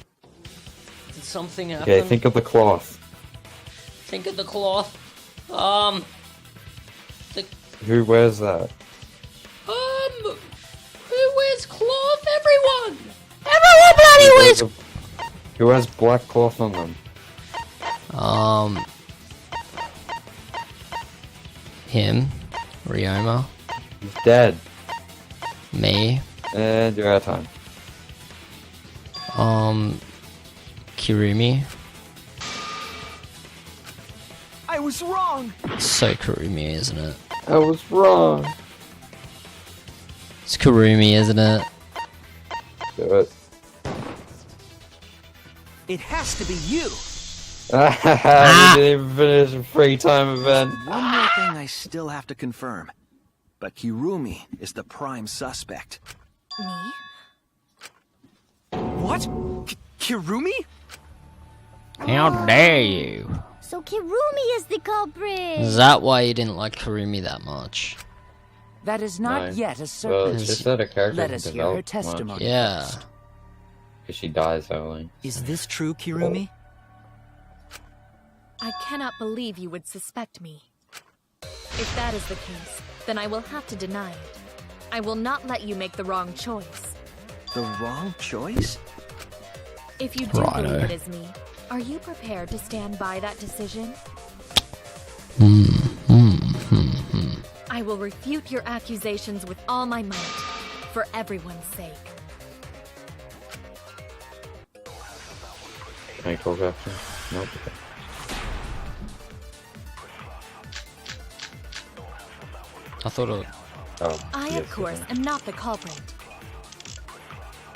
[SPEAKER 1] Did something happen?
[SPEAKER 7] Okay, think of the cloth.
[SPEAKER 1] Think of the cloth.
[SPEAKER 7] Who wears that?
[SPEAKER 1] Who wears cloth? Everyone! Everyone bloody wears...
[SPEAKER 7] Who has black cloth on them?
[SPEAKER 1] Him. Ryoma.
[SPEAKER 7] He's dead.
[SPEAKER 1] Me.
[SPEAKER 7] And you're out of time.
[SPEAKER 1] Kirumi.
[SPEAKER 4] I was wrong!
[SPEAKER 1] It's so Kirumi, isn't it?
[SPEAKER 7] I was wrong.
[SPEAKER 1] It's Kirumi, isn't it?
[SPEAKER 7] Do it.
[SPEAKER 4] It has to be you!
[SPEAKER 7] We didn't even finish a free time event.
[SPEAKER 4] One more thing I still have to confirm. But Kirumi is the prime suspect.
[SPEAKER 9] Me?
[SPEAKER 4] What? Kirumi?
[SPEAKER 1] How dare you?
[SPEAKER 2] So Kirumi is the culprit!
[SPEAKER 1] Is that why you didn't like Kirumi that much?
[SPEAKER 13] That is not
[SPEAKER 7] No.
[SPEAKER 13] yet a
[SPEAKER 7] Well,
[SPEAKER 13] certainty.
[SPEAKER 7] it's just that a character
[SPEAKER 13] Let
[SPEAKER 7] can
[SPEAKER 13] us hear her
[SPEAKER 7] develop much.
[SPEAKER 13] testimony.
[SPEAKER 1] Yeah.
[SPEAKER 13] first.
[SPEAKER 7] Because she dies early.
[SPEAKER 8] Is this true, Kirumi?
[SPEAKER 11] I cannot believe you would suspect me. If that is the case, then I will have to deny it. I will not let you make the wrong choice.
[SPEAKER 4] The wrong choice?
[SPEAKER 11] If you do
[SPEAKER 1] Righto.
[SPEAKER 11] believe it is me, are you prepared to stand by that decision? I will refute your accusations with all my might, for everyone's sake.
[SPEAKER 7] Can I talk after? Nope.
[SPEAKER 1] I thought it...
[SPEAKER 7] Oh,
[SPEAKER 11] I,
[SPEAKER 7] yes,
[SPEAKER 11] of course,
[SPEAKER 7] okay.
[SPEAKER 11] am not the culprit.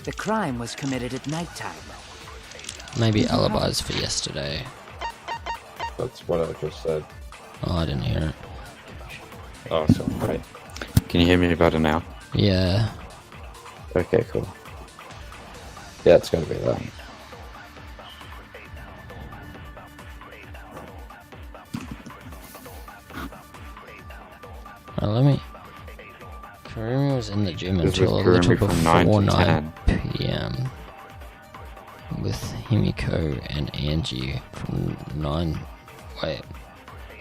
[SPEAKER 13] The crime was committed at nighttime.
[SPEAKER 1] Maybe alibis for yesterday.
[SPEAKER 7] That's what I just said.
[SPEAKER 1] Oh, I didn't hear it.
[SPEAKER 7] Oh, sorry. Wait. Can you hear me better now?
[SPEAKER 1] Yeah.
[SPEAKER 7] Okay, cool. Yeah, it's gotta be that.
[SPEAKER 1] Let me... Kurumi was in the gym
[SPEAKER 7] This
[SPEAKER 1] until a
[SPEAKER 7] was
[SPEAKER 1] little
[SPEAKER 7] Kurumi from
[SPEAKER 1] before
[SPEAKER 7] 9 to
[SPEAKER 1] 9 p.m. with Himiko and Angie from 9... Wait.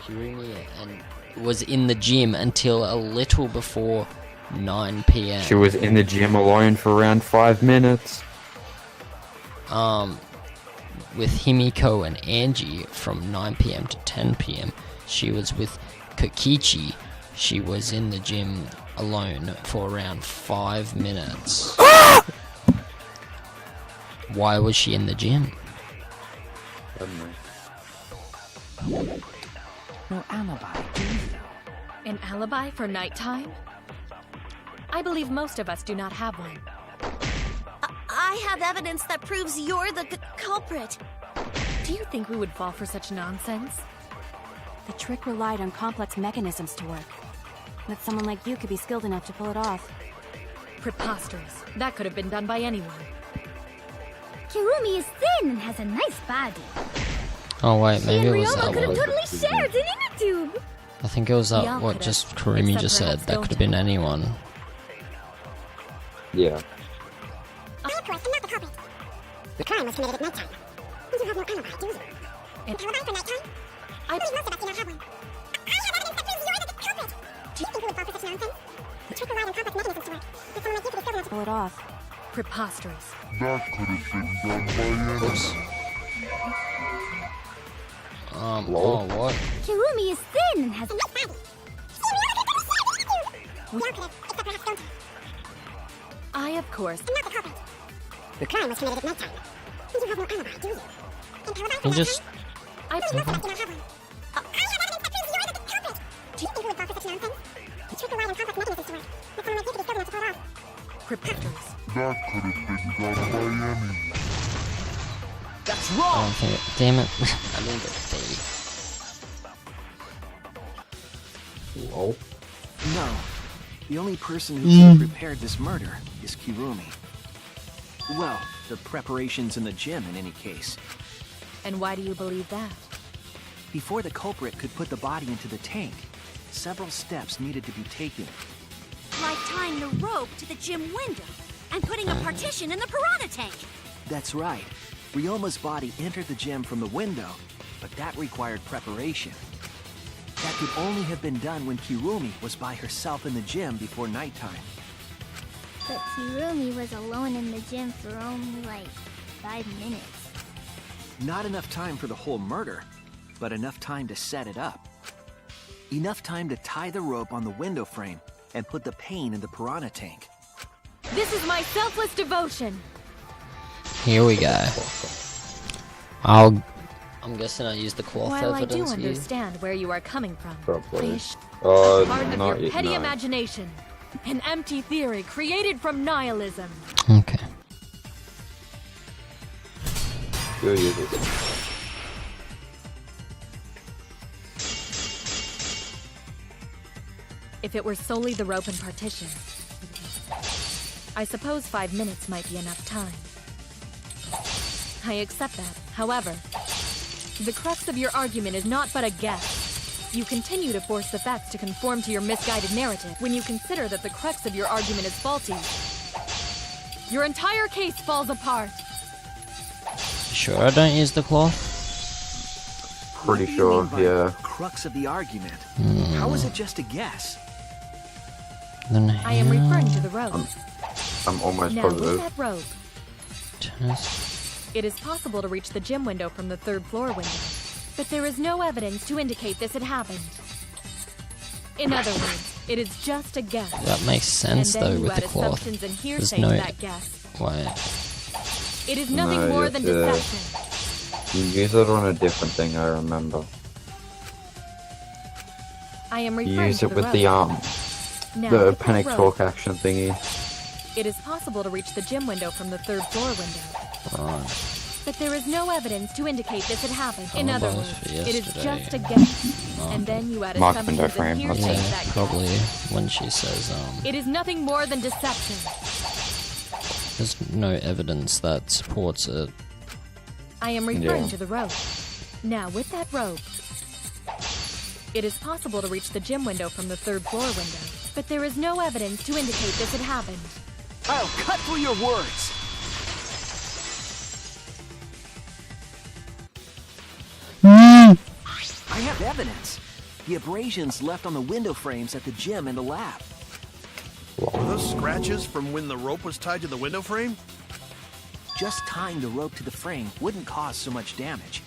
[SPEAKER 1] Kurumi and was in the gym until a little before 9 p.m.
[SPEAKER 7] She was in the gym alone for around 5 minutes.
[SPEAKER 1] With Himiko and Angie from 9 p.m. to 10 p.m. She was with Kokichi. She was in the gym alone for around 5 minutes. Why was she in the gym?
[SPEAKER 7] I don't know.
[SPEAKER 13] No alibi, do you?
[SPEAKER 11] An alibi for nighttime? I believe most of us do not have one.
[SPEAKER 9] I have evidence that proves you're the culprit.
[SPEAKER 11] Do you think we would fall for such nonsense?
[SPEAKER 15] The trick relied on complex mechanisms to work. But someone like you could be skilled enough to pull it off.
[SPEAKER 11] Preposterous. That could have been done by anyone.
[SPEAKER 2] Kirumi is thin and has a nice body.
[SPEAKER 1] Oh wait, maybe it was
[SPEAKER 2] Ryoma
[SPEAKER 1] that
[SPEAKER 2] could have
[SPEAKER 1] one.
[SPEAKER 2] totally shared an inner tube.
[SPEAKER 1] I think it was
[SPEAKER 11] We
[SPEAKER 1] that
[SPEAKER 11] all
[SPEAKER 1] what
[SPEAKER 11] could've,
[SPEAKER 1] just Kurumi
[SPEAKER 11] except
[SPEAKER 1] just said.
[SPEAKER 11] perhaps
[SPEAKER 1] That could have been anyone.
[SPEAKER 7] Yeah.
[SPEAKER 2] I, of course, am not the culprit. The crime was committed at nighttime. You have no alibi, do you? An alibi for nighttime? I believe most of us do not have one. I have evidence that proves you're the culprit. Do you think we would fall for such nonsense? The trick relied on complex mechanisms to work. But someone like you could be skilled enough to
[SPEAKER 15] Pull it off.
[SPEAKER 11] Preposterous.
[SPEAKER 16] That could have been done by anyone.
[SPEAKER 1] Oh, what?
[SPEAKER 2] Kirumi is thin and has a nice body. We all could have, except perhaps don't.
[SPEAKER 11] I, of course,
[SPEAKER 2] am not the culprit. The crime was committed at nighttime. You have no alibi, do you? An alibi for
[SPEAKER 1] You just...
[SPEAKER 11] I
[SPEAKER 2] believe most of us do not have one. I have evidence that proves you're the culprit. Do you think we would fall for such nonsense? The trick relied on complex mechanisms to work. But someone like you could be skilled enough to pull it off.
[SPEAKER 11] Preposterous.
[SPEAKER 16] That could have been done by anyone.
[SPEAKER 4] That's
[SPEAKER 1] I
[SPEAKER 4] wrong!
[SPEAKER 1] don't think it... Damn it. I didn't get the...
[SPEAKER 7] Lol.
[SPEAKER 4] No. The only person who could have prepared this murder is Kirumi. Well, the preparations in the gym in any case.
[SPEAKER 11] And why do you believe that?
[SPEAKER 4] Before the culprit could put the body into the tank, several steps needed to be taken.
[SPEAKER 9] Like tying the rope to the gym window and putting a partition in the piranha tank.
[SPEAKER 4] That's right. Ryoma's body entered the gym from the window, but that required preparation. That could only have been done when Kirumi was by herself in the gym before nighttime.
[SPEAKER 2] But Kirumi was alone in the gym for only like 5 minutes.
[SPEAKER 4] Not enough time for the whole murder, but enough time to set it up. Enough time to tie the rope on the window frame and put the pain in the piranha tank.
[SPEAKER 11] This is my selfless devotion.
[SPEAKER 1] Here we go. I'm guessing I used the cloth
[SPEAKER 11] While I do
[SPEAKER 1] evidence here.
[SPEAKER 11] understand where you are coming from,
[SPEAKER 7] Probably.
[SPEAKER 11] Fish,
[SPEAKER 7] Not
[SPEAKER 11] part of your
[SPEAKER 7] yet,
[SPEAKER 11] petty
[SPEAKER 7] no.
[SPEAKER 11] imagination, an empty theory created from nihilism.
[SPEAKER 1] Okay.
[SPEAKER 7] Go use it.
[SPEAKER 11] If it were solely the rope and partition, I suppose 5 minutes might be enough time. I accept that. However, the crux of your argument is not but a guess. You continue to force the facts to conform to your misguided narrative when you consider that the crux of your argument is faulty. Your entire case falls apart.
[SPEAKER 1] Sure I don't use the cloth?
[SPEAKER 7] Pretty
[SPEAKER 4] What do you
[SPEAKER 7] sure,
[SPEAKER 4] mean by
[SPEAKER 7] yeah.
[SPEAKER 4] Crux of the argument. How is it just a guess?
[SPEAKER 1] Then
[SPEAKER 11] I am referring to the rope.
[SPEAKER 7] I'm almost
[SPEAKER 11] Now, with
[SPEAKER 7] positive.
[SPEAKER 11] that rope, it is possible to reach the gym window from the 3rd floor window, but there is no evidence to indicate this had happened. In other words, it is just a guess.
[SPEAKER 1] That makes sense
[SPEAKER 11] and then
[SPEAKER 1] though
[SPEAKER 11] you
[SPEAKER 1] with
[SPEAKER 11] add
[SPEAKER 1] the cloth.
[SPEAKER 11] assumptions and
[SPEAKER 1] There's
[SPEAKER 11] hearsay
[SPEAKER 1] no...
[SPEAKER 11] to that guess.
[SPEAKER 1] Wait.
[SPEAKER 11] It is nothing
[SPEAKER 7] No,
[SPEAKER 11] more
[SPEAKER 7] you
[SPEAKER 11] than
[SPEAKER 7] have to-
[SPEAKER 11] deception.
[SPEAKER 7] You use it on a different thing, I remember.
[SPEAKER 11] I am
[SPEAKER 7] You
[SPEAKER 11] referring
[SPEAKER 7] use
[SPEAKER 11] to
[SPEAKER 7] it
[SPEAKER 11] the
[SPEAKER 7] with
[SPEAKER 11] rope.
[SPEAKER 7] the
[SPEAKER 11] Now,
[SPEAKER 7] the
[SPEAKER 11] with that
[SPEAKER 7] panic
[SPEAKER 11] rope,
[SPEAKER 7] talk action thingy.
[SPEAKER 11] It is possible to reach the gym window from the 3rd floor window.
[SPEAKER 1] Right.
[SPEAKER 11] But there is no evidence to indicate this had happened. In other words, it is
[SPEAKER 1] yesterday.
[SPEAKER 11] just a guess. And then you added
[SPEAKER 7] Mark
[SPEAKER 11] some
[SPEAKER 7] window frame,
[SPEAKER 11] hearsay
[SPEAKER 7] okay.
[SPEAKER 11] to that
[SPEAKER 1] Probably
[SPEAKER 11] guess.
[SPEAKER 1] when she says,
[SPEAKER 11] It is nothing more than deception.
[SPEAKER 1] there's no evidence that supports it.
[SPEAKER 11] I am referring
[SPEAKER 1] Yeah.
[SPEAKER 11] to the rope. Now, with that rope, it is possible to reach the gym window from the 3rd floor window. But there is no evidence to indicate this had happened.
[SPEAKER 4] I'll cut through your words. I have evidence. The abrasions left on the window frames at the gym and the lab.
[SPEAKER 6] Were those scratches from when the rope was tied to the window frame?
[SPEAKER 4] Just tying the rope to the frame wouldn't cause so much damage.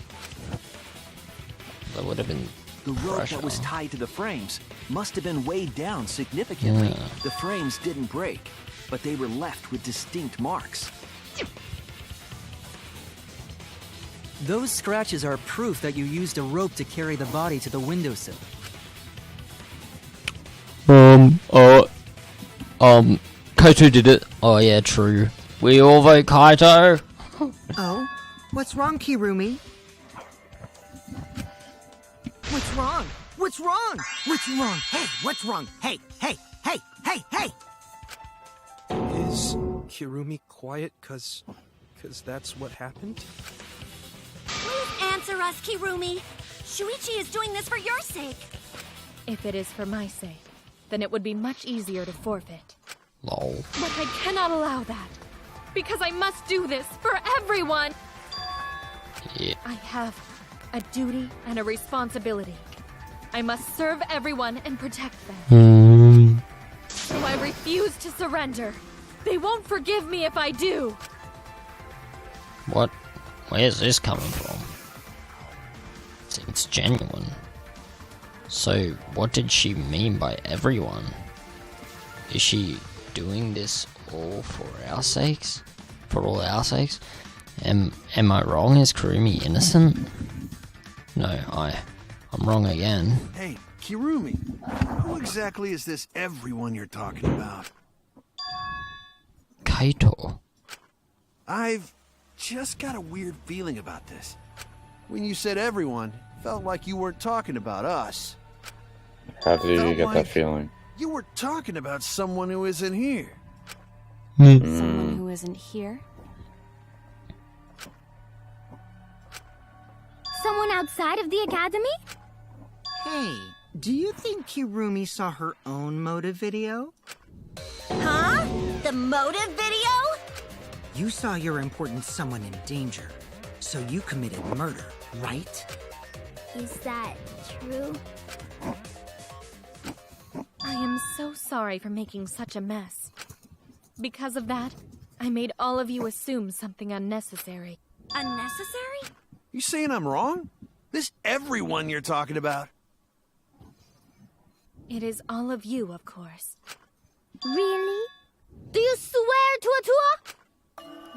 [SPEAKER 1] That would have been
[SPEAKER 4] The rope
[SPEAKER 1] pressure.
[SPEAKER 4] that was tied to the frames must have been weighed down significantly.
[SPEAKER 1] Yeah.
[SPEAKER 4] The frames didn't break, but they were left with distinct marks.
[SPEAKER 8] Those scratches are proof that you used a rope to carry the body to the windowsill.
[SPEAKER 1] Kaito did it. Oh yeah, true. We all vote Kaito.
[SPEAKER 10] Oh? What's wrong, Kirumi? What's wrong? What's wrong? What's wrong? Hey, what's wrong? Hey, hey, hey, hey, hey!
[SPEAKER 5] Is Kirumi quiet cause that's what happened?
[SPEAKER 9] Please answer us, Kirumi. Shuichi is doing this for your sake.
[SPEAKER 11] If it is for my sake, then it would be much easier to forfeit.
[SPEAKER 1] Lol.
[SPEAKER 11] But I cannot allow that. Because I must do this for everyone.
[SPEAKER 1] Yeah.
[SPEAKER 11] I have a duty and a responsibility. I must serve everyone and protect them. So I refuse to surrender. They won't forgive me if I do.
[SPEAKER 1] What? Where's this coming from? Seems genuine. So, what did she mean by everyone? Is she doing this all for our sakes? For all our sakes? Am I wrong? Is Kirumi innocent? No, I'm wrong again.
[SPEAKER 6] Hey, Kirumi, who exactly is this everyone you're talking about?
[SPEAKER 1] Kaito.
[SPEAKER 6] I've just got a weird feeling about this. When you said everyone, it felt like you weren't talking about us.
[SPEAKER 7] How did you
[SPEAKER 6] Felt
[SPEAKER 7] get
[SPEAKER 6] like
[SPEAKER 7] that feeling?
[SPEAKER 6] You were talking about someone who isn't here.
[SPEAKER 15] Someone who isn't here?
[SPEAKER 2] Someone outside of the academy?
[SPEAKER 10] Hey, do you think Kirumi saw her own motive video?
[SPEAKER 9] Huh? The motive video?
[SPEAKER 10] You saw your important someone in danger, so you committed murder, right?
[SPEAKER 2] Is that true?
[SPEAKER 11] I am so sorry for making such a mess. Because of that, I made all of you assume something unnecessary.
[SPEAKER 9] Unnecessary?
[SPEAKER 6] You saying I'm wrong? This everyone you're talking about?
[SPEAKER 11] It is all of you, of course.
[SPEAKER 2] Really? Do you swear to Atua?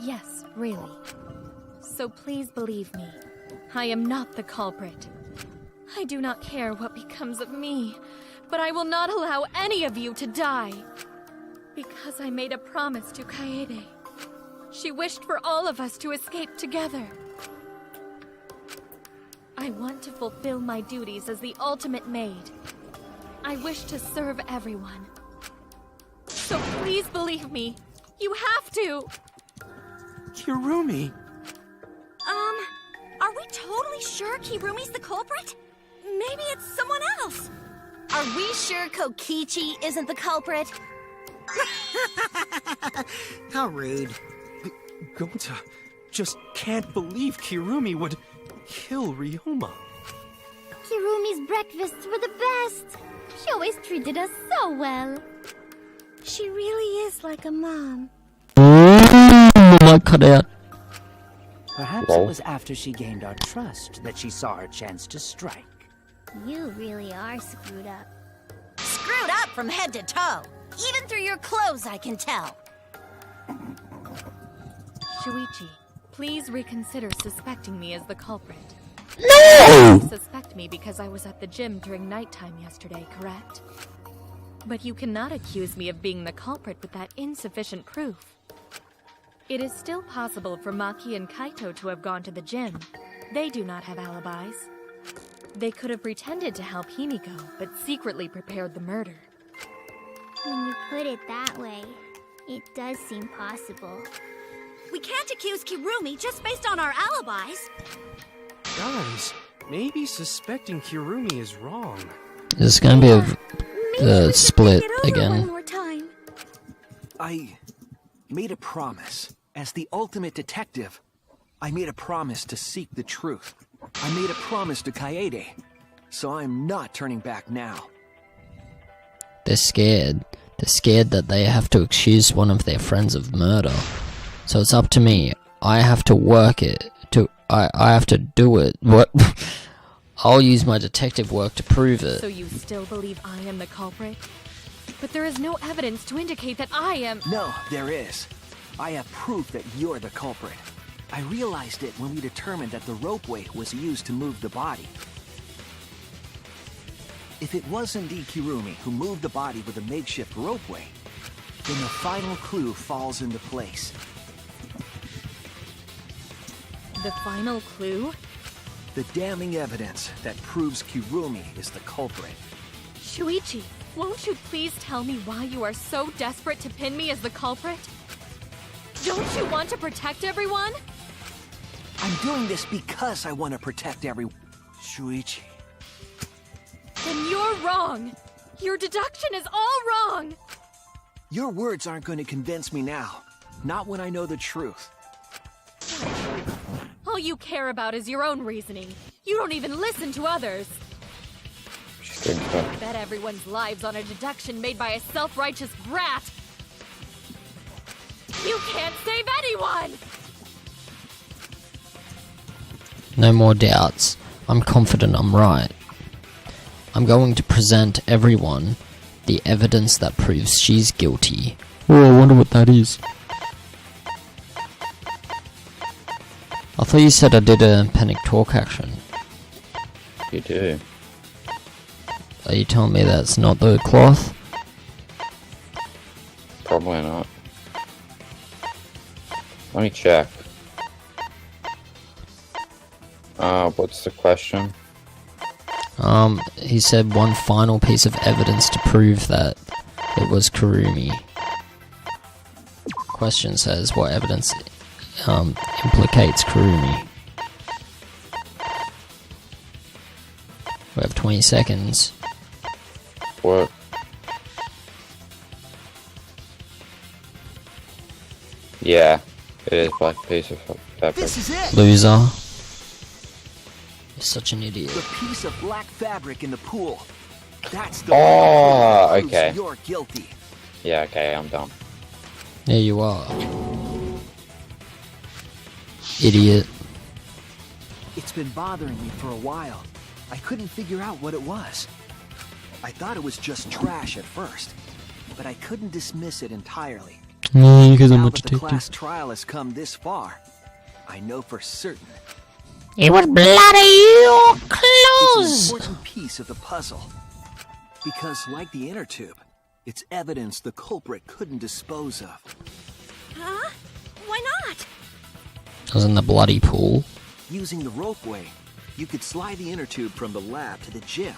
[SPEAKER 11] Yes, really. So please believe me. I am not the culprit. I do not care what becomes of me, but I will not allow any of you to die. Because I made a promise to Kaede. She wished for all of us to escape together. I want to fulfill my duties as the ultimate maid. I wish to serve everyone. So please believe me. You have to!
[SPEAKER 5] Kirumi!
[SPEAKER 9] Are we totally sure Kirumi's the culprit? Maybe it's someone else.
[SPEAKER 12] Are we sure Kokichi isn't the culprit?
[SPEAKER 10] How rude.
[SPEAKER 5] Gonta just can't believe Kirumi would kill Ryoma.
[SPEAKER 2] Kirumi's breakfasts were the best. She always treated us so well.
[SPEAKER 9] She really is like a mom.
[SPEAKER 1] Might cut out.
[SPEAKER 13] Perhaps
[SPEAKER 1] Lol.
[SPEAKER 13] it was after she gained our trust that she saw her chance to strike.
[SPEAKER 2] You really are screwed up.
[SPEAKER 12] Screwed up from head to toe. Even through your clothes, I can tell.
[SPEAKER 11] Shuichi, please reconsider suspecting me as the culprit.
[SPEAKER 1] No!
[SPEAKER 11] You suspect me because I was at the gym during nighttime yesterday, correct? But you cannot accuse me of being the culprit with that insufficient proof. It is still possible for Maki and Kaito to have gone to the gym. They do not have alibis. They could have pretended to help Himiko, but secretly prepared the murder.
[SPEAKER 2] When you put it that way, it does seem possible.
[SPEAKER 9] We can't accuse Kirumi just based on our alibis.
[SPEAKER 5] Guys, maybe suspecting Kirumi is wrong.
[SPEAKER 1] There's gonna be a split again.
[SPEAKER 9] One more time.
[SPEAKER 4] I made a promise. As the ultimate detective, I made a promise to seek the truth. I made a promise to Kaede, so I'm not turning back now.
[SPEAKER 1] They're scared. They're scared that they have to accuse one of their friends of murder. So it's up to me. I have to work it. I have to do it. What? I'll use my detective work to prove it.
[SPEAKER 11] So you still believe I am the culprit? But there is no evidence to indicate that I am...
[SPEAKER 4] No, there is. I have proof that you're the culprit. I realized it when we determined that the ropeway was used to move the body. If it was indeed Kirumi who moved the body with a makeshift ropeway, then the final clue falls into place.
[SPEAKER 11] The final clue?
[SPEAKER 4] The damning evidence that proves Kirumi is the culprit.
[SPEAKER 11] Shuichi, won't you please tell me why you are so desperate to pin me as the culprit? Don't you want to protect everyone?
[SPEAKER 4] I'm doing this because I want to protect everyone. Shuichi.
[SPEAKER 11] Then you're wrong. Your deduction is all wrong.
[SPEAKER 4] Your words aren't going to convince me now. Not when I know the truth.
[SPEAKER 11] All you care about is your own reasoning. You don't even listen to others. Bet everyone's lives on a deduction made by a self-righteous brat. You can't save anyone!
[SPEAKER 1] No more doubts. I'm confident I'm right. I'm going to present everyone the evidence that proves she's guilty. Oh, I wonder what that is. I thought you said I did a panic talk action.
[SPEAKER 7] You do.
[SPEAKER 1] Are you telling me that's not the cloth?
[SPEAKER 7] Probably not. Let me check. What's the question?
[SPEAKER 1] He said one final piece of evidence to prove that it was Kirumi. Question says, what evidence implicates Kirumi? We have 20 seconds.
[SPEAKER 7] What? Yeah, it is black piece of fabric.
[SPEAKER 4] This is it!
[SPEAKER 1] Loser. You're such an idiot.
[SPEAKER 4] The piece of black fabric in the pool. That's the
[SPEAKER 7] Oh,
[SPEAKER 4] one that proves
[SPEAKER 7] okay.
[SPEAKER 4] You're guilty.
[SPEAKER 7] Yeah, okay, I'm dumb.
[SPEAKER 1] There you are. Idiot.
[SPEAKER 4] It's been bothering me for a while. I couldn't figure out what it was. I thought it was just trash at first, but I couldn't dismiss it entirely.
[SPEAKER 1] Because I'm
[SPEAKER 4] Now
[SPEAKER 1] a
[SPEAKER 4] that the
[SPEAKER 1] detective.
[SPEAKER 4] class trial has come this far, I know for certain
[SPEAKER 1] It was bloody your
[SPEAKER 4] it's
[SPEAKER 1] clothes!
[SPEAKER 4] an important piece of the puzzle. Because, like the inner tube, it's evidence the culprit couldn't dispose of.
[SPEAKER 9] Huh? Why not?
[SPEAKER 1] I was in the bloody pool.
[SPEAKER 4] Using the ropeway, you could slide the inner tube from the lab to the gym.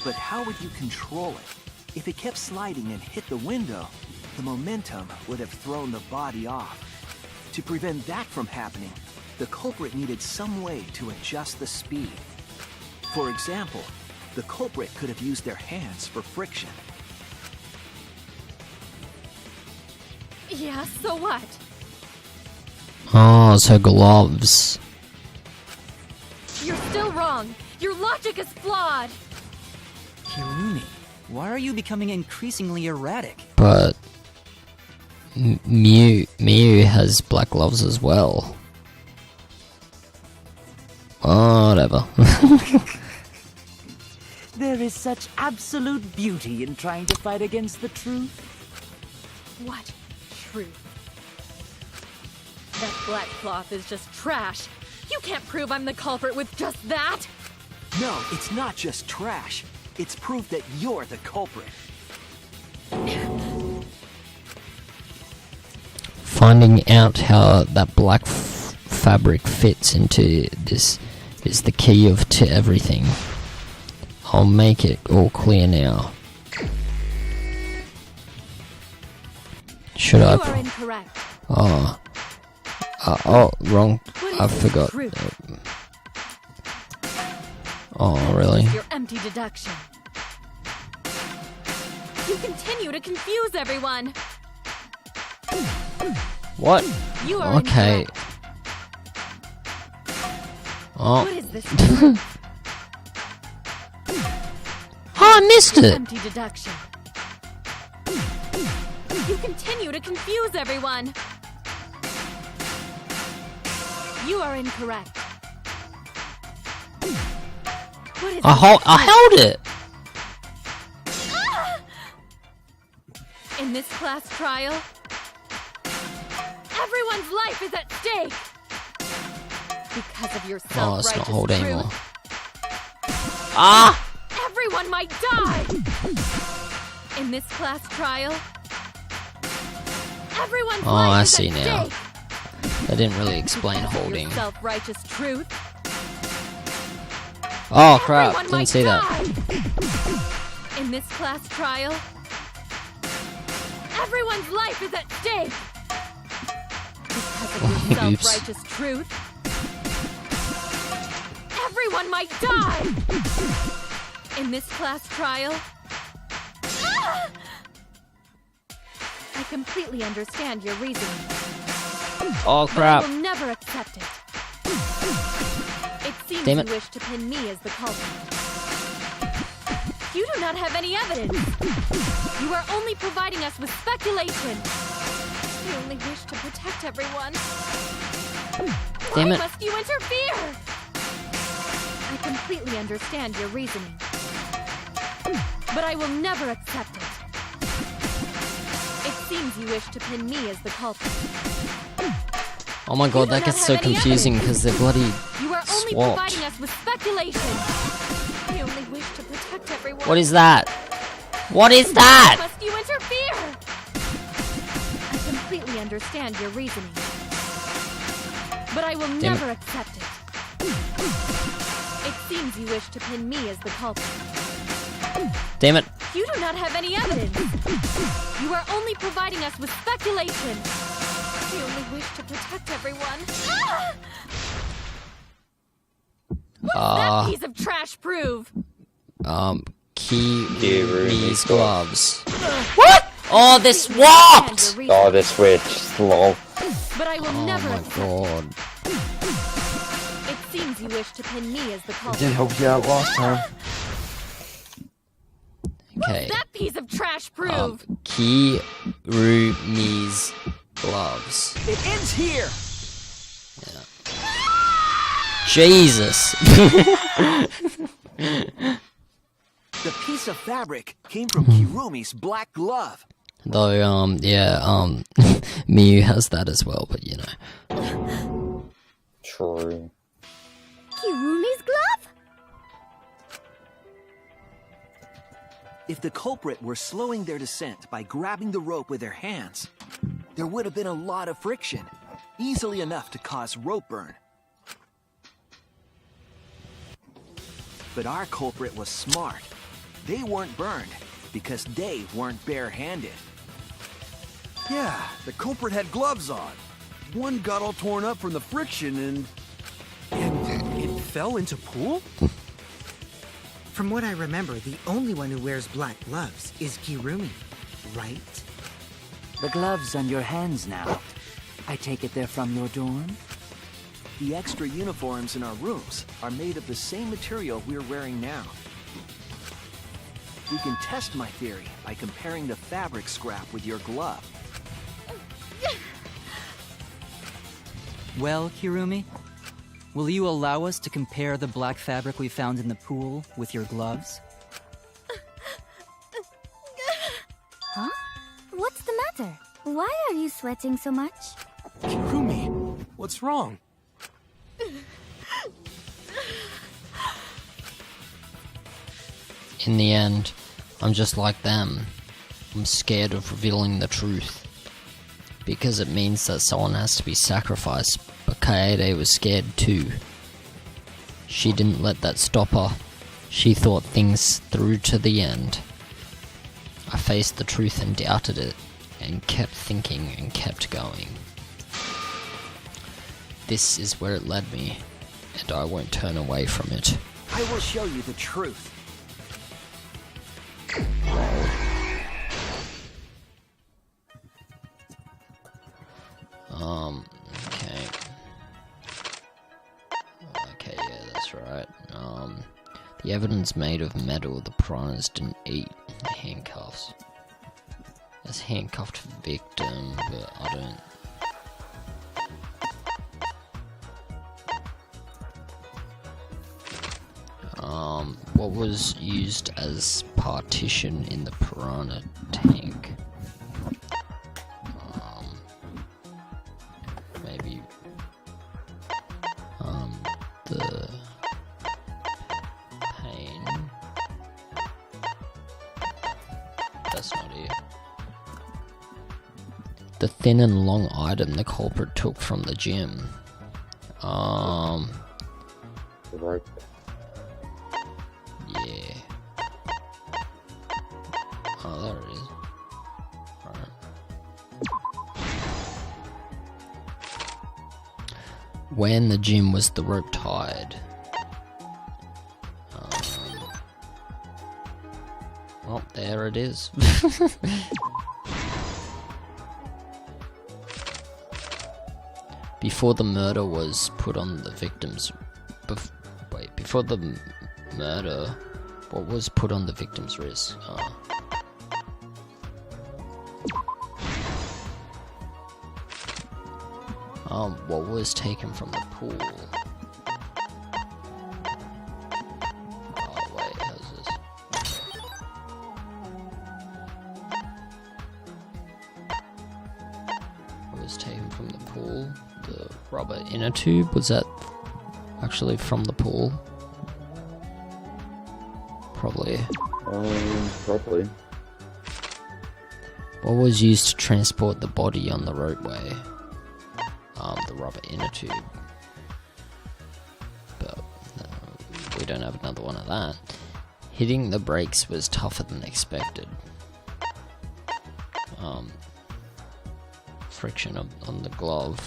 [SPEAKER 4] But how would you control it? If it kept sliding and hit the window, the momentum would have thrown the body off. To prevent that from happening, the culprit needed some way to adjust the speed. For example, the culprit could have used their hands for friction.
[SPEAKER 11] Yeah, so what?
[SPEAKER 1] Oh, it's her gloves.
[SPEAKER 11] You're still wrong. Your logic is flawed.
[SPEAKER 8] Kirumi, why are you becoming increasingly erratic?
[SPEAKER 1] But Miu has black gloves as well. Whatever.
[SPEAKER 13] There is such absolute beauty in trying to fight against the truth.
[SPEAKER 11] What? Truth. That black cloth is just trash. You can't prove I'm the culprit with just that.
[SPEAKER 4] No, it's not just trash. It's proof that you're the culprit.
[SPEAKER 1] Finding out how that black fabric fits into this is the key to everything. I'll make it all clear now. Should I?
[SPEAKER 11] You are incorrect.
[SPEAKER 1] Oh. Oh, wrong. I forgot. Oh, really?
[SPEAKER 11] Your empty deduction. You continue to confuse everyone.
[SPEAKER 1] What?
[SPEAKER 11] You are
[SPEAKER 1] okay.
[SPEAKER 11] incorrect.
[SPEAKER 1] Oh.
[SPEAKER 11] What is this?
[SPEAKER 1] Oh, I missed it.
[SPEAKER 11] Empty deduction. You continue to confuse everyone. You are incorrect. What is
[SPEAKER 1] I held it.
[SPEAKER 11] In this class trial, everyone's life is at stake. Because of your self-righteous
[SPEAKER 1] Oh, it's not holding
[SPEAKER 11] truth,
[SPEAKER 1] anymore. Ah!
[SPEAKER 11] everyone might die. In this class trial, everyone's
[SPEAKER 1] Oh,
[SPEAKER 11] life
[SPEAKER 1] I
[SPEAKER 11] is
[SPEAKER 1] see
[SPEAKER 11] at
[SPEAKER 1] now.
[SPEAKER 11] stake.
[SPEAKER 1] They didn't really explain
[SPEAKER 11] Because of
[SPEAKER 1] holding.
[SPEAKER 11] your self-righteous truth,
[SPEAKER 1] Oh crap!
[SPEAKER 11] everyone
[SPEAKER 1] Didn't
[SPEAKER 11] might
[SPEAKER 1] see that.
[SPEAKER 11] die. In this class trial, everyone's life is at stake. Because of your
[SPEAKER 1] Oops.
[SPEAKER 11] self-righteous truth, everyone might die. In this class trial, I completely understand your reasoning.
[SPEAKER 1] Oh
[SPEAKER 11] But
[SPEAKER 1] crap!
[SPEAKER 11] I will never accept it. It seems
[SPEAKER 1] Damn
[SPEAKER 11] you
[SPEAKER 1] it.
[SPEAKER 11] wish to pin me as the culprit. You do not have any evidence. You are only providing us with speculation. You only wish to protect everyone.
[SPEAKER 1] Damn
[SPEAKER 11] Why
[SPEAKER 1] it.
[SPEAKER 11] must you interfere? I completely understand your reasoning. But I will never accept it. It seems you wish to pin me as the culprit.
[SPEAKER 1] Oh my god,
[SPEAKER 11] do
[SPEAKER 1] that
[SPEAKER 11] not
[SPEAKER 1] gets so
[SPEAKER 11] have any
[SPEAKER 1] confusing
[SPEAKER 11] evidence.
[SPEAKER 1] because they're bloody
[SPEAKER 11] You are only
[SPEAKER 1] swapped.
[SPEAKER 11] providing us with speculation. I only wish to protect everyone.
[SPEAKER 1] What is that? What is that?
[SPEAKER 11] Why must you interfere? I completely understand your reasoning. But I will
[SPEAKER 1] Damn
[SPEAKER 11] never accept it. It seems you wish to pin me as the culprit.
[SPEAKER 1] Damn it!
[SPEAKER 11] You do not have any evidence. You are only providing us with speculation. We only wish to protect everyone. What's that piece of trash prove?
[SPEAKER 1] Kirumi's gloves. What? Oh, they swapped!
[SPEAKER 7] Oh, they switched. Lol.
[SPEAKER 11] But I will
[SPEAKER 1] Oh
[SPEAKER 11] never
[SPEAKER 1] my
[SPEAKER 11] accept
[SPEAKER 1] god.
[SPEAKER 11] It seems you wish to pin me as the
[SPEAKER 7] I
[SPEAKER 11] culprit.
[SPEAKER 7] did help you out last time.
[SPEAKER 1] Okay.
[SPEAKER 11] That piece of trash prove.
[SPEAKER 1] Kirumi's gloves.
[SPEAKER 4] It ends here.
[SPEAKER 1] Jesus.
[SPEAKER 4] The piece of fabric came from Kirumi's black glove.
[SPEAKER 1] Though, Miyu has that as well, but you know.
[SPEAKER 7] True.
[SPEAKER 2] Kirumi's glove?
[SPEAKER 4] If the culprit were slowing their descent by grabbing the rope with their hands, there would have been a lot of friction, easily enough to cause rope burn. But our culprit was smart. They weren't burned because they weren't barehanded.
[SPEAKER 6] Yeah, the culprit had gloves on. One got all torn up from the friction and
[SPEAKER 5] It fell into pool?
[SPEAKER 10] From what I remember, the only one who wears black gloves is Kirumi, right?
[SPEAKER 8] The gloves on your hands now. I take it they're from your dorm?
[SPEAKER 4] The extra uniforms in our rooms are made of the same material we're wearing now. We can test my theory by comparing the fabric scrap with your glove.
[SPEAKER 8] Well, Kirumi, will you allow us to compare the black fabric we found in the pool with your gloves?
[SPEAKER 2] Huh? What's the matter? Why are you sweating so much?
[SPEAKER 5] Kirumi, what's wrong?
[SPEAKER 1] In the end, I'm just like them. I'm scared of revealing the truth. because it means that someone has to be sacrificed, but Kaede was scared too. She didn't let that stop her. She thought things through to the end. I faced the truth and doubted it, and kept thinking and kept going. This is where it led me, and I won't turn away from it.
[SPEAKER 4] I will show you the truth.
[SPEAKER 1] Okay. Okay, yeah, that's right. The evidence made of metal the piranhas didn't eat. The handcuffs. That's handcuffed victim, but I don't... What was used as partition in the piranha tank? Maybe the pain. That's not it. The thin and long item the culprit took from the gym.
[SPEAKER 7] The rope.
[SPEAKER 1] Yeah. Oh, there it is. Alright. Where in the gym was the rope tied? Oh, there it is. Before the murder was put on the victim's... before the murder, what was put on the victim's wrist? What was taken from the pool? Oh wait, how's this? What was taken from the pool? The rubber inner tube? Was that actually from the pool? Probably.
[SPEAKER 7] Probably.
[SPEAKER 1] What was used to transport the body on the roadway? The rubber inner tube. But we don't have another one of that. Hitting the brakes was tougher than expected. Friction on the glove.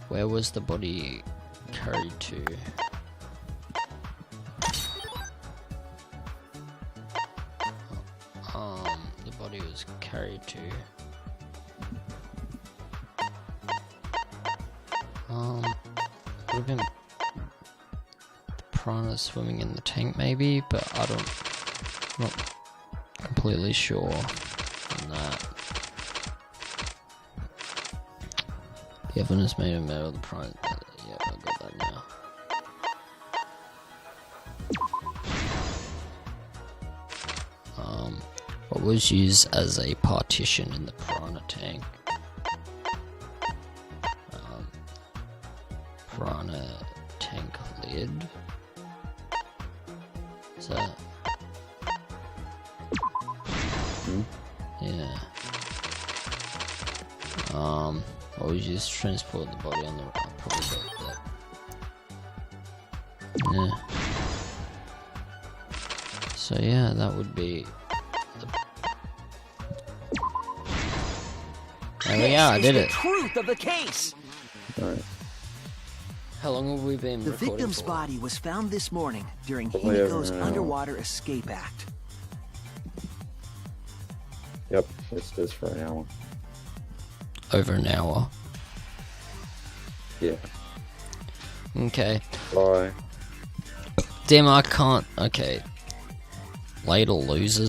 [SPEAKER 1] Where was the body carried to? The body was carried to... would have been the piranha swimming in the tank maybe, but I'm not completely sure on that. The evidence made of metal, the piranha... yeah, I got that now. What was used as a partition in the piranha tank? Piranha tank lid? Is that... yeah. What was used to transport the body on the... I probably got that. Yeah. So yeah, that would be... There we are, I did it.
[SPEAKER 4] The truth of the case.
[SPEAKER 7] Alright.
[SPEAKER 1] How long have we been
[SPEAKER 4] The
[SPEAKER 1] recording
[SPEAKER 4] victim's
[SPEAKER 1] for?
[SPEAKER 4] body was found this morning during
[SPEAKER 7] Probably
[SPEAKER 4] Himiko's
[SPEAKER 7] over an hour.
[SPEAKER 4] underwater escape act.
[SPEAKER 7] Yep, this is for an hour.
[SPEAKER 1] Over an hour.
[SPEAKER 7] Yeah.
[SPEAKER 1] Okay.
[SPEAKER 7] Bye.
[SPEAKER 1] Damn, I can't. Okay. Later, losers.